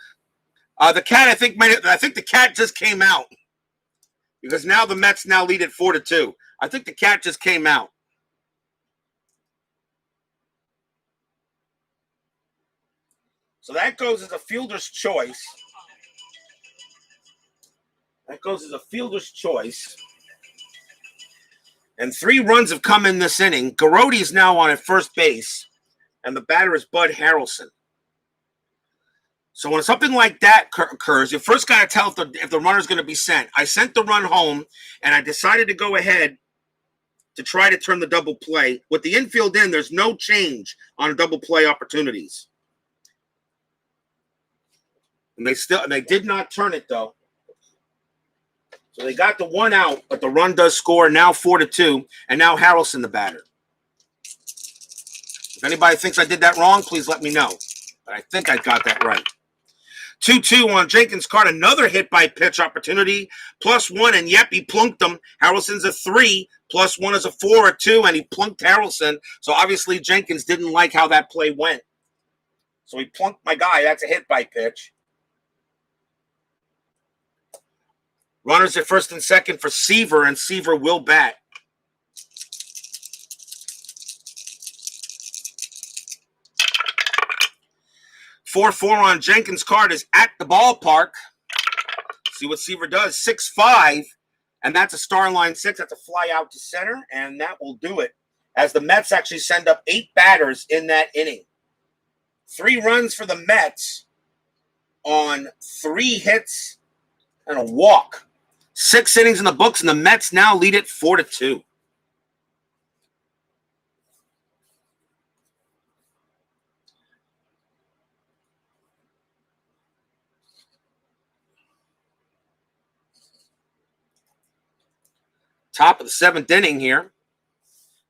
The cat, I think the cat just came out because now the Mets now lead at 4-2. I think the cat just came out. So that goes as a fielder's choice. And 3 runs have come in this inning. Garrotti is now on at first base, and the batter is Bud Harrelson. So when something like that occurs, you first got to tell if the runner's going to be sent. I sent the run home, and I decided to go ahead to try to turn the double play. With the infield in, there's no change on double play opportunities. And they did not turn it, though. So they got the 1 out, but the run does score now 4-2, and now Harrelson the batter. If anybody thinks I did that wrong, please let me know. But I think I got that right. 2-2 on Jenkins' card. Another hit by pitch opportunity. +1, and yep, he plunked him. Harrelson's a 3. +1 is a 4 or 2, and he plunked Harrelson. So obviously Jenkins didn't like how that play went. So he plunked my guy. That's a hit by pitch. Runners at first and second for Seaver, and Seaver will bat. .44 on Jenkins' card is at the ballpark. See what Seaver does. 6-5, and that's a star line 6. That's a fly out to center, and that will do it. As the Mets actually send up 8 batters in that inning. 3 runs for the Mets on 3 hits and a walk. 6 innings in the books, and the Mets now lead it 4-2. Top of the 7th inning here.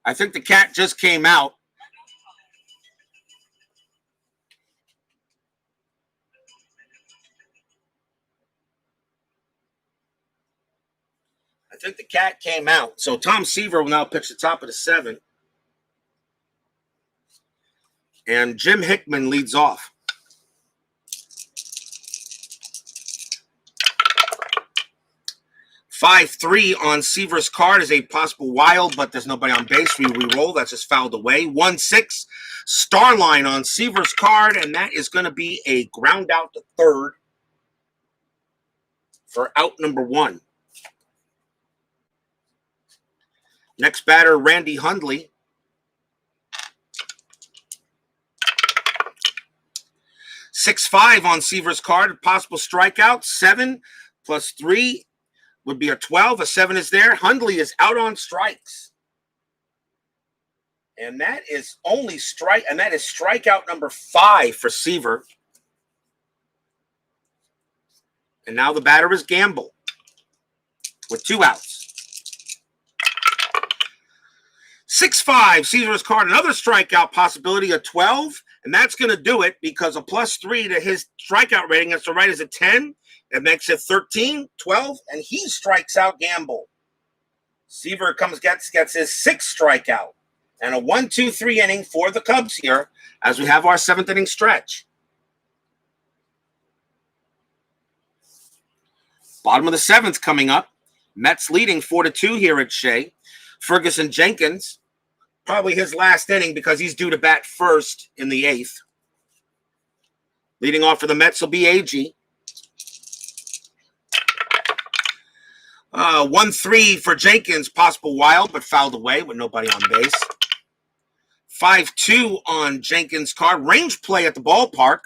I think the cat just came out. So Tom Seaver will now pitch the top of the 7th. And Jim Hickman leads off. .53 on Seaver's card is a possible wild, but there's nobody on base. We re-roll. That's just fouled away. 1-6 star line on Seaver's card, and that is going to be a ground out to third for out number 1. Next batter, Randy Hundley. .65 on Seaver's card. Possible strikeout. 7 + 3 would be a 12. A 7 is there. Hundley is out on strikes. And that is strikeout number 5 for Seaver. And now the batter is Gamble with 2 outs. 6-5, Seaver's card, another strikeout possibility, a 12, and that's going to do it because a +3 to his strikeout rating as to right is a 10. It makes it 13, 12, and he strikes out Gamble. Seaver gets his 6th strikeout, and a 1-2-3 inning for the Cubs here as we have our 7th inning stretch. Bottom of the 7th coming up. Mets leading 4-2 here at Shea. Ferguson Jenkins, probably his last inning because he's due to bat first in the 8th. Leading off for the Mets will be AG. 1-3 for Jenkins, possible wild, but fouled away with nobody on base. 5-2 on Jenkins' card. Range play at the ballpark.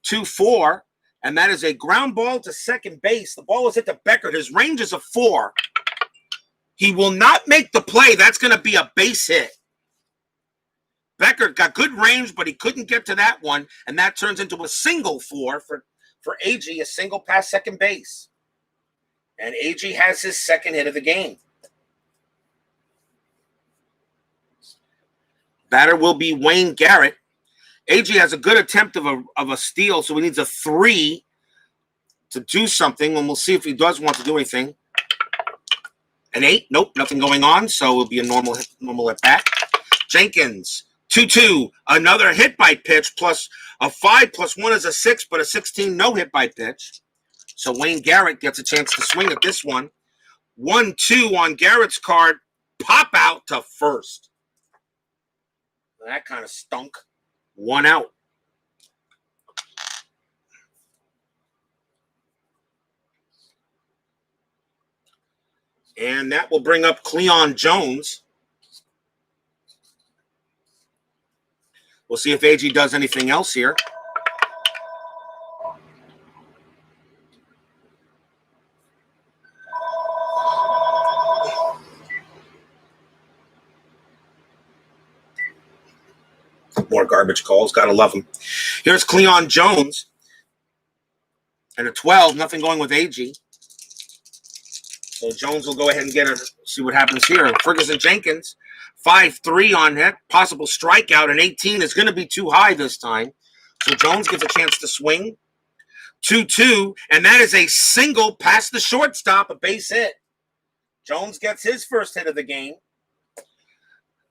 2-4, and that is a ground ball to second base. The ball is hit to Beckert. His range is a 4. He will not make the play. That's going to be a base hit. Beckert got good range, but he couldn't get to that one, and that turns into a single 4 for AG, a single past second base. And AG has his 2nd hit of the game. Batter will be Wayne Garrett. AG has a good attempt of a steal, so he needs a 3 to do something, and we'll see if he does want to do anything. An 8. Nope, nothing going on, so it'll be a normal at bat. Jenkins, 2-2. Another hit by pitch, plus a 5 plus 1 is a 6, but a 16 no hit by pitch. So Wayne Garrett gets a chance to swing at this one. 1-2 on Garrett's card. Pop out to first. That kind of stunk. 1 out. And that will bring up Cleon Jones. We'll see if AG does anything else here. More garbage calls. Gotta love them. Here's Cleon Jones. And a 12. Nothing going with AG. So Jones will go ahead and see what happens here. Ferguson Jenkins, 5-3 on that. Possible strikeout. And 18 is going to be too high this time. So Jones gets a chance to swing. 2-2. And that is a single past the shortstop, a base hit. Jones gets his first hit of the game.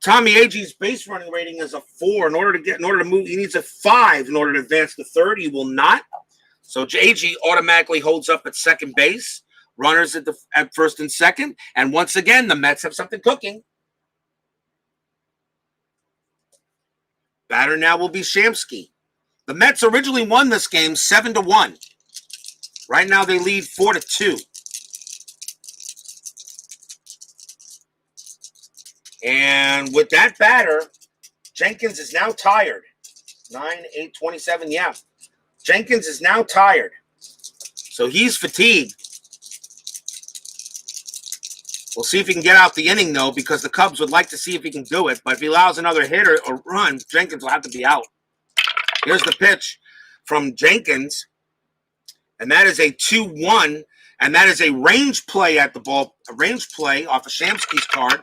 Tommy Agee's base running rating is a 4. In order to move, he needs a 5 in order to advance to third. He will not. So Agee automatically holds up at second base. Runners at first and second. And once again, the Mets have something cooking. Batter now will be Shamsky. The Mets originally won this game 7-1. Right now they lead 4-2. And with that batter, Jenkins is now tired. 9-8-27, yeah. Jenkins is now tired. So he's fatigued. We'll see if he can get out the inning, though, because the Cubs would like to see if he can do it. But if he allows another hit or run, Jenkins will have to be out. Here's the pitch from Jenkins. And that is a 2-1. And that is a range play at the ball. A range play off of Shamsky's card.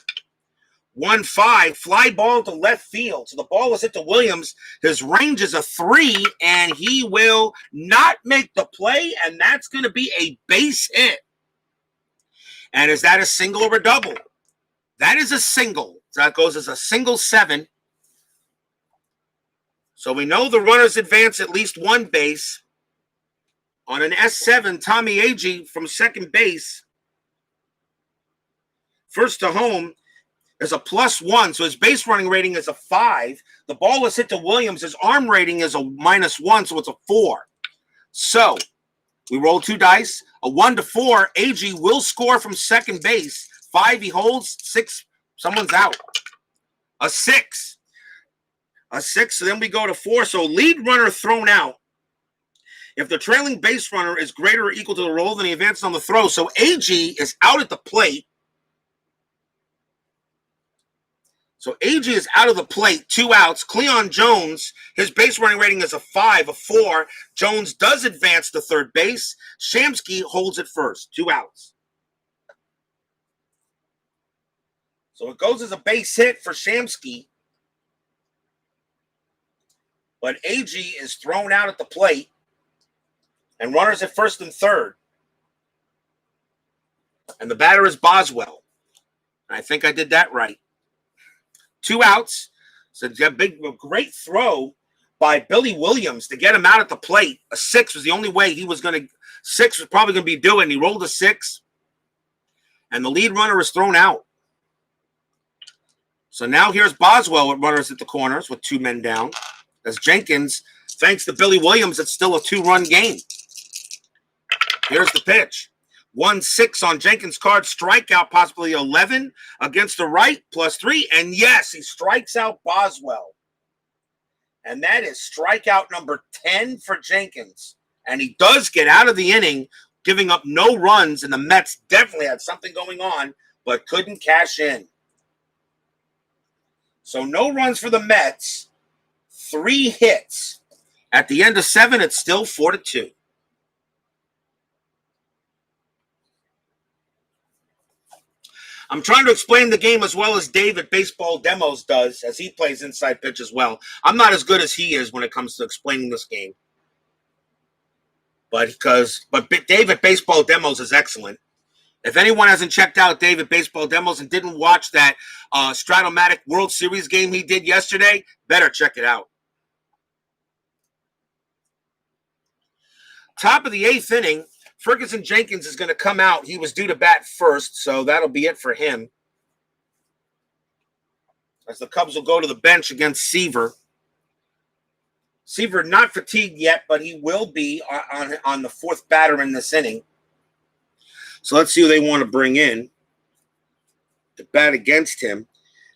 1-5. Fly ball to left field. So the ball was hit to Williams. His range is a 3. And he will not make the play. And that's going to be a base hit. And is that a single or a double? That is a single. So that goes as a single 7. So we know the runners advance at least one base. On an S7, Tommy Agee from second base, first to home, is a +1. So his base running rating is a 5. The ball was hit to Williams. His arm rating is a -1, so it's a 4. So we roll 2 dice. A 1-4, Agee will score from second base. 5, he holds. 6, someone's out. A 6. So then we go to 4. So lead runner thrown out. If the trailing base runner is greater or equal to the roll, then he advances on the throw. So Agee is out at the plate. So Agee is out of the plate, 2 outs. Cleon Jones, his base running rating is a 5, a 4. Jones does advance to third base. Shamsky holds it first, 2 outs. So it goes as a base hit for Shamsky. But Agee is thrown out at the plate. And runners at first and third. And the batter is Boswell. I think I did that right. 2 outs. So a great throw by Billy Williams to get him out at the plate. A 6 was the only way he was going to. 6 was probably going to be doing. He rolled a 6. And the lead runner is thrown out. So now here's Boswell with runners at the corners with 2 men down. As Jenkins, thanks to Billy Williams, it's still a 2-run game. Here's the pitch. 1-6 on Jenkins' card. Strikeout, possibly 11 against the right, +3. And yes, he strikes out Boswell. And that is strikeout number 10 for Jenkins. And he does get out of the inning, giving up no runs. And the Mets definitely had something going on, but couldn't cash in. So no runs for the Mets. 3 hits. At the end of 7, it's still 4-2. I'm trying to explain the game as well as Dave at Baseball Demos does, as he plays inside pitch as well. I'm not as good as he is when it comes to explaining this game. But David Baseball Demos is excellent. If anyone hasn't checked out David Baseball Demos and didn't watch that Stratomatic World Series game he did yesterday, better check it out. Top of the 8th inning, Ferguson Jenkins is going to come out. He was due to bat first, so that'll be it for him. As the Cubs will go to the bench against Seaver. Seaver not fatigued yet, but he will be on the 4th batter in this inning. So let's see who they want to bring in to bat against him.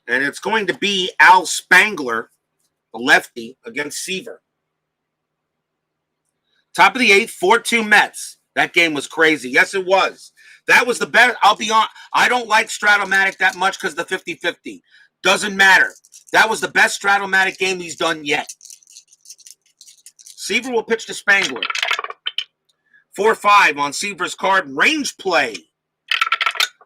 And it's going to be Al Spangler, the lefty, against Seaver. Top of the 8th, 4-2 Mets. That game was crazy. Yes, it was. That was the best. I'll be on. I don't like Stratomatic that much because the 50-50. Doesn't matter. That was the best Stratomatic game he's done yet. Seaver will pitch to Spangler. 4-5 on Seaver's card. Range play.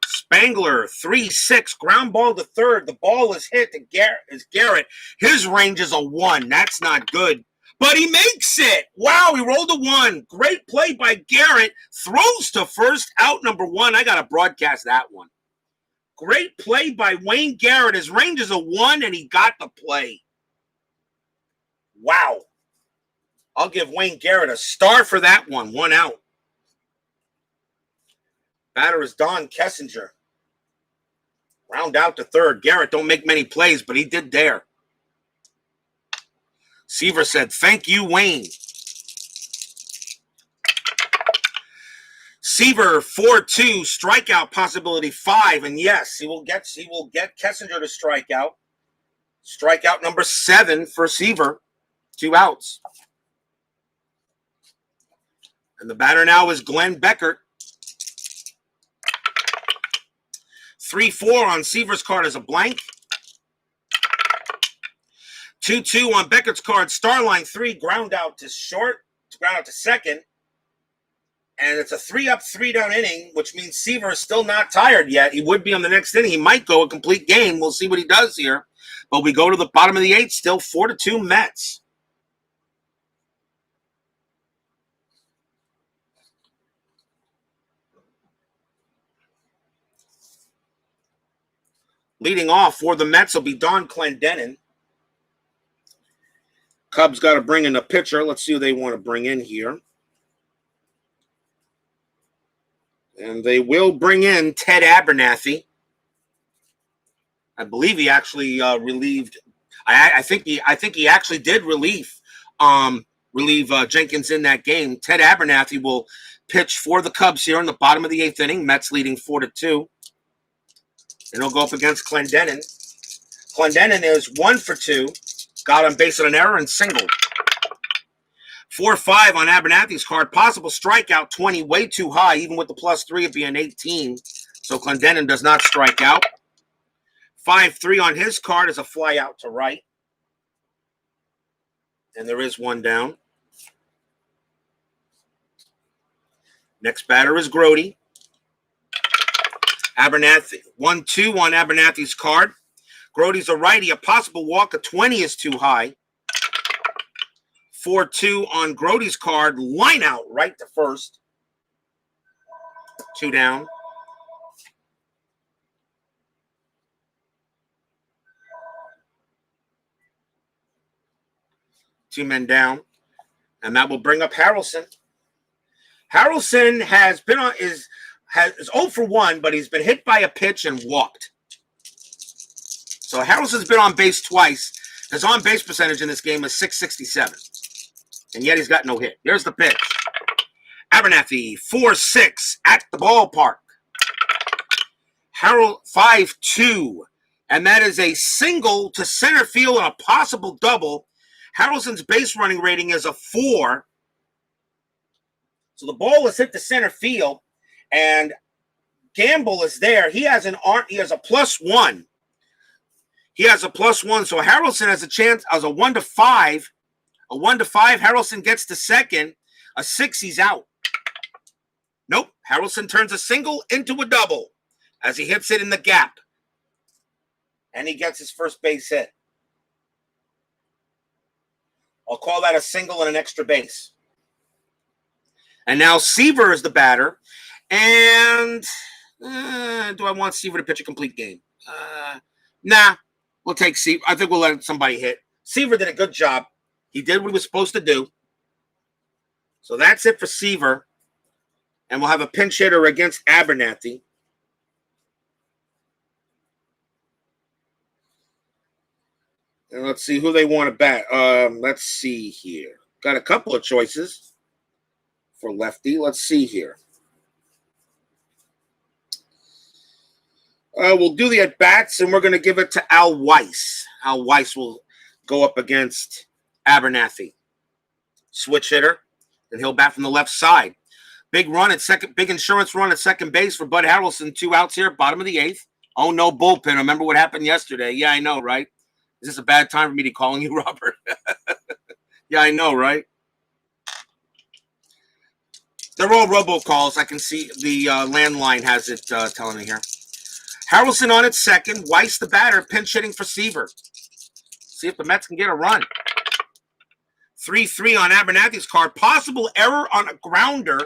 Spangler, 3-6. Ground ball to third. The ball is hit to Garrett. His range is a 1. That's not good. But he makes it. Wow, he rolled a 1. Great play by Garrett. Throws to first, out number 1. I got to broadcast that one. Great play by Wayne Garrett. His range is a 1, and he got the play. Wow. I'll give Wayne Garrett a star for that one. 1 out. Batter is Don Kessinger. Round out to third. Garrett don't make many plays, but he did there. Seaver said, "Thank you, Wayne." Seaver 4-2, strikeout possibility 5, and yes, he will get Kessinger to strike out. Strikeout number 7 for Seaver, 2 outs. And the batter now is Glenn Beckert. 3-4 on Seaver's card is a blank. 2-2 on Beckert's card. Starline 3, ground out to short, ground out to second. And it's a 3-up, 3-down inning, which means Seaver is still not tired yet. He would be on the next inning. He might go a complete game. We'll see what he does here. But we go to the bottom of the 8th, still 4-2 Mets. Leading off for the Mets will be Don Clendenin. Cubs got to bring in a pitcher. Let's see who they want to bring in here. And they will bring in Ted Abernathy. I believe he actually relieved. I think he actually did relieve Jenkins in that game. Ted Abernathy will pitch for the Cubs here in the bottom of the 8th inning. Mets leading 4-2. And he'll go up against Clendenin. Clendenin is 1 for 2. Got on base on an error and singled. 4-5 on Abernathy's card. Possible strikeout 20, way too high, even with the +3 it'd be an 18. So Clendenin does not strike out. 5-3 on his card is a fly out to right. And there is 1 down. Next batter is Grody. Abernathy, 1-2 on Abernathy's card. Grody's a righty. A possible walk of 20 is too high. 4-2 on Grody's card. Line out right to first. 2 down. Two men down. And that will bring up Harrelson. Harrelson has been on is 0 for 1, but he's been hit by a pitch and walked. So Harrelson's been on base twice. His on-base percentage in this game is .667. And yet he's got no hit. There's the pitch. Abernathy, 4-6 at the ballpark. Harrell, 5-2. And that is a single to center field and a possible double. Harrelson's base running rating is a 4. So the ball is hit to center field. And Gamble is there. He has a +1. He has a +1. So Harrelson has a chance as a 1-5. A 1-5. Harrelson gets to second. A 6, he's out. Nope. Harrelson turns a single into a double as he hits it in the gap. And he gets his first base hit. I'll call that a single and an extra base. And now Seaver is the batter. And do I want Seaver to pitch a complete game? Nah, we'll take Seaver. I think we'll let somebody hit. Seaver did a good job. He did what he was supposed to do. So that's it for Seaver. And we'll have a pinch hitter against Abernathy. And let's see who they want to bat. Let's see here. Got a couple of choices for lefty. Let's see here. We'll do the at-bats, and we're going to give it to Al Weiss. Al Weiss will go up against Abernathy. Switch hitter, and he'll bat from the left side. Big run at second, big insurance run at second base for Bud Harrelson. 2 outs here, bottom of the 8th. Oh, no bullpen. Remember what happened yesterday? Yeah, I know, right? Is this a bad time for me to calling you, Robert? Yeah, I know, right? They're all robocalls. I can see the landline has it telling me here. Harrelson on at second. Weiss the batter, pinch hitting for Seaver. See if the Mets can get a run. 3-3 on Abernathy's card. Possible error on a grounder.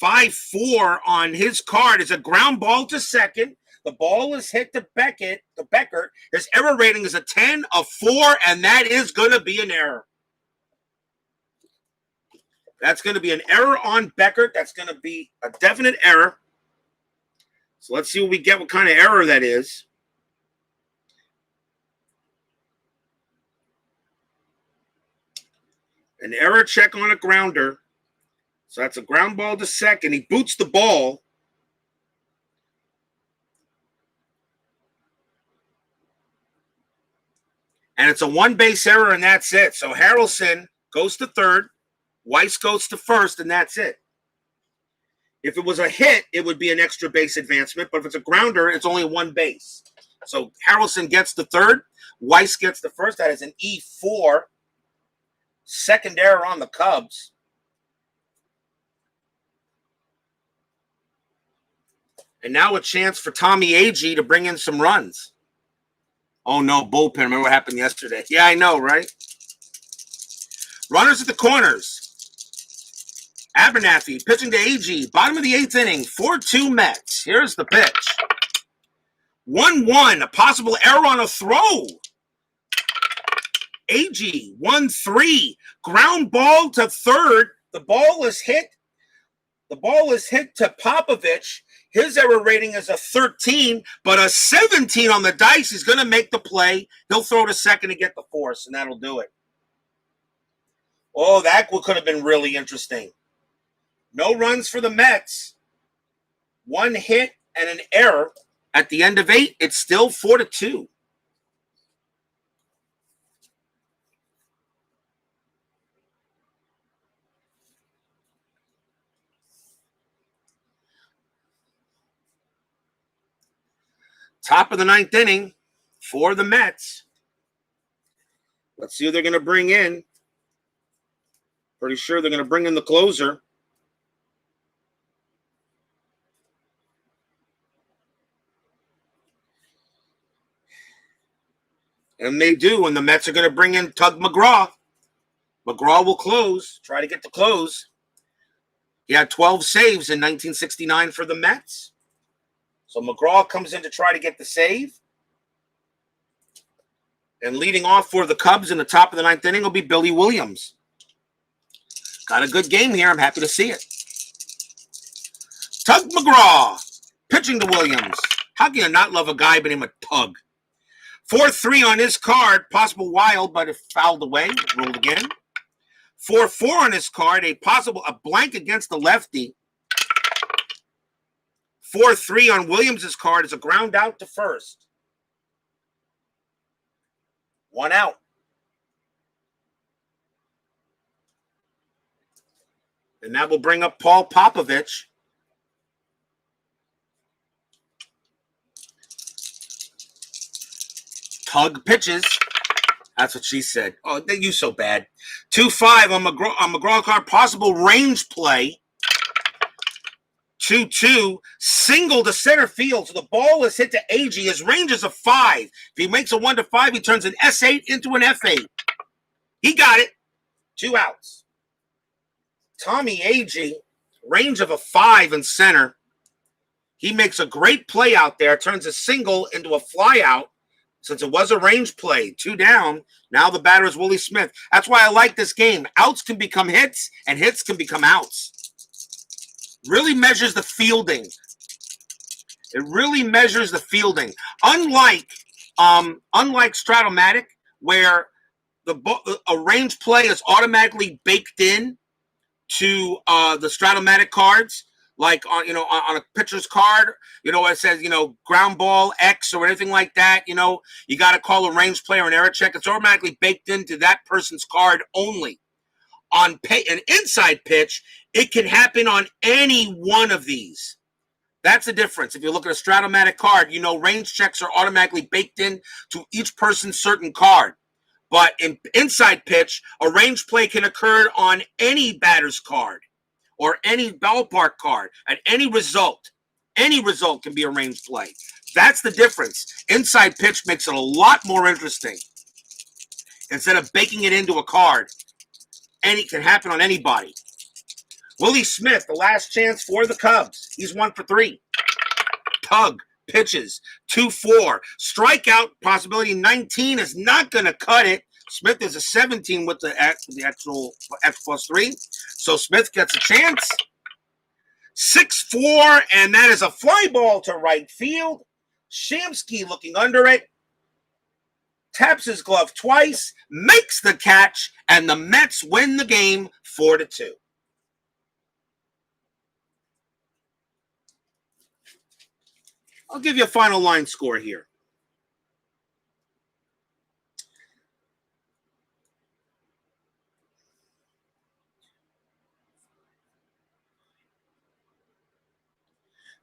5-4 on his card is a ground ball to second. The ball is hit to Beckett. His error rating is a 10, a 4, and that is going to be an error. That's going to be an error on Beckert. That's going to be a definite error. So let's see what we get, what kind of error that is. An error check on a grounder. So that's a ground ball to second. He boots the ball. And it's a one-base error, and that's it. So Harrelson goes to third. Weiss goes to first, and that's it. If it was a hit, it would be an extra base advancement. But if it's a grounder, it's only one base. So Harrelson gets the third. Weiss gets the first. That is an E4. Second error on the Cubs. And now a chance for Tommy Agee to bring in some runs. Oh, no, bullpen. Remember what happened yesterday? Yeah, I know, right? Runners at the corners. Abernathy pitching to Agee. Bottom of the 8th inning. 4-2 Mets. Here's the pitch. 1-1. A possible error on a throw. Agee. 1-3. Ground ball to third. The ball is hit. The ball is hit to Popovich. His error rating is a 13, but a 17 on the dice. He's going to make the play. He'll throw to second to get the force, and that'll do it. Oh, that could have been really interesting. No runs for the Mets. 1 hit and an error. At the end of 8, it's still 4-2. Top of the 9th inning for the Mets. Let's see who they're going to bring in. Pretty sure they're going to bring in the closer. And they do, and the Mets are going to bring in Tug McGraw. McGraw will close, try to get the close. He had 12 saves in 1969 for the Mets. So McGraw comes in to try to get the save. And leading off for the Cubs in the top of the 9th inning will be Billy Williams. Got a good game here. I'm happy to see it. Tug McGraw pitching to Williams. How can you not love a guy by the name of Tug? 4-3 on his card. Possible wild, but it fouled away. Ruled again. 4-4 on his card. A blank against the lefty. 4-3 on Williams' card is a ground out to first. 1 out. And that will bring up Paul Popovich. Tug pitches. That's what she said. Oh, you so bad. 2-5 on McGraw card. Possible range play. 2-2, single to center field. So the ball is hit to Agee. His range is a 5. If he makes a 1-5, he turns an S8 into an F8. He got it. 2 outs. Tommy Agee, range of a 5 in center. He makes a great play out there, turns a single into a fly out. Since it was a range play, 2 down, now the batter is Willie Smith. That's why I like this game. Outs can become hits, and hits can become outs. Really measures the fielding. It really measures the fielding. Unlike Stratomatic, where a range play is automatically baked in to the Stratomatic cards, like on a pitcher's card, it says, ground ball X or anything like that, you got to call a range play or an error check. It's automatically baked into that person's card only. On an inside pitch, it can happen on any one of these. That's the difference. If you look at a Stratomatic card, range checks are automatically baked in to each person's certain card. But in inside pitch, a range play can occur on any batter's card or any ballpark card at any result. Any result can be a range play. That's the difference. Inside pitch makes it a lot more interesting. Instead of baking it into a card, it can happen on anybody. Willie Smith, the last chance for the Cubs. He's 1 for 3. Tug, pitches, 2-4. Strikeout, possibility 19 is not going to cut it. Smith is a 17 with the actual X plus 3. So Smith gets a chance. 6-4, and that is a fly ball to right field. Shamsky looking under it. Taps his glove twice, makes the catch, and the Mets win the game 4-2. I'll give you a final line score here.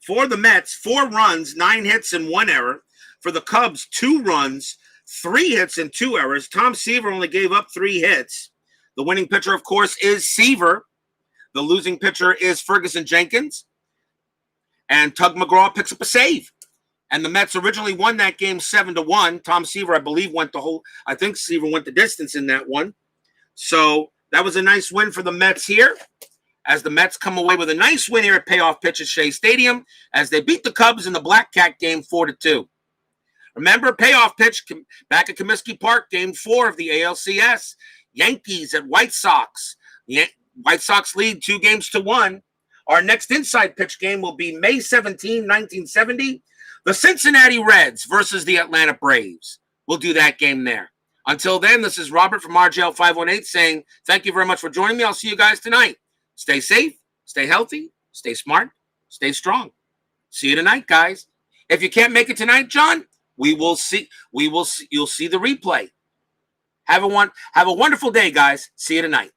For the Mets, 4 runs, 9 hits, and 1 error. For the Cubs, 2 runs, 3 hits, and 2 errors. Tom Seaver only gave up 3 hits. The winning pitcher, of course, is Seaver. The losing pitcher is Ferguson Jenkins. And Tug McGraw picks up a save. And the Mets originally won that game 7-1. Tom Seaver, I believe, I think Seaver went the distance in that one. So that was a nice win for the Mets here, as the Mets come away with a nice win here at Payoff Pitch at Shea Stadium, as they beat the Cubs in the Black Cat game 4-2. Remember, Payoff Pitch back at Comiskey Park, game 4 of the ALCS. Yankees at White Sox. White Sox lead 2-1. Our next inside pitch game will be May 17, 1970. The Cincinnati Reds versus the Atlanta Braves. We'll do that game there. Until then, this is Robert from RGL 518 saying thank you very much for joining me. I'll see you guys tonight. Stay safe, stay healthy, stay smart, stay strong. See you tonight, guys. If you can't make it tonight, John, you'll see the replay. Have a wonderful day, guys. See you tonight.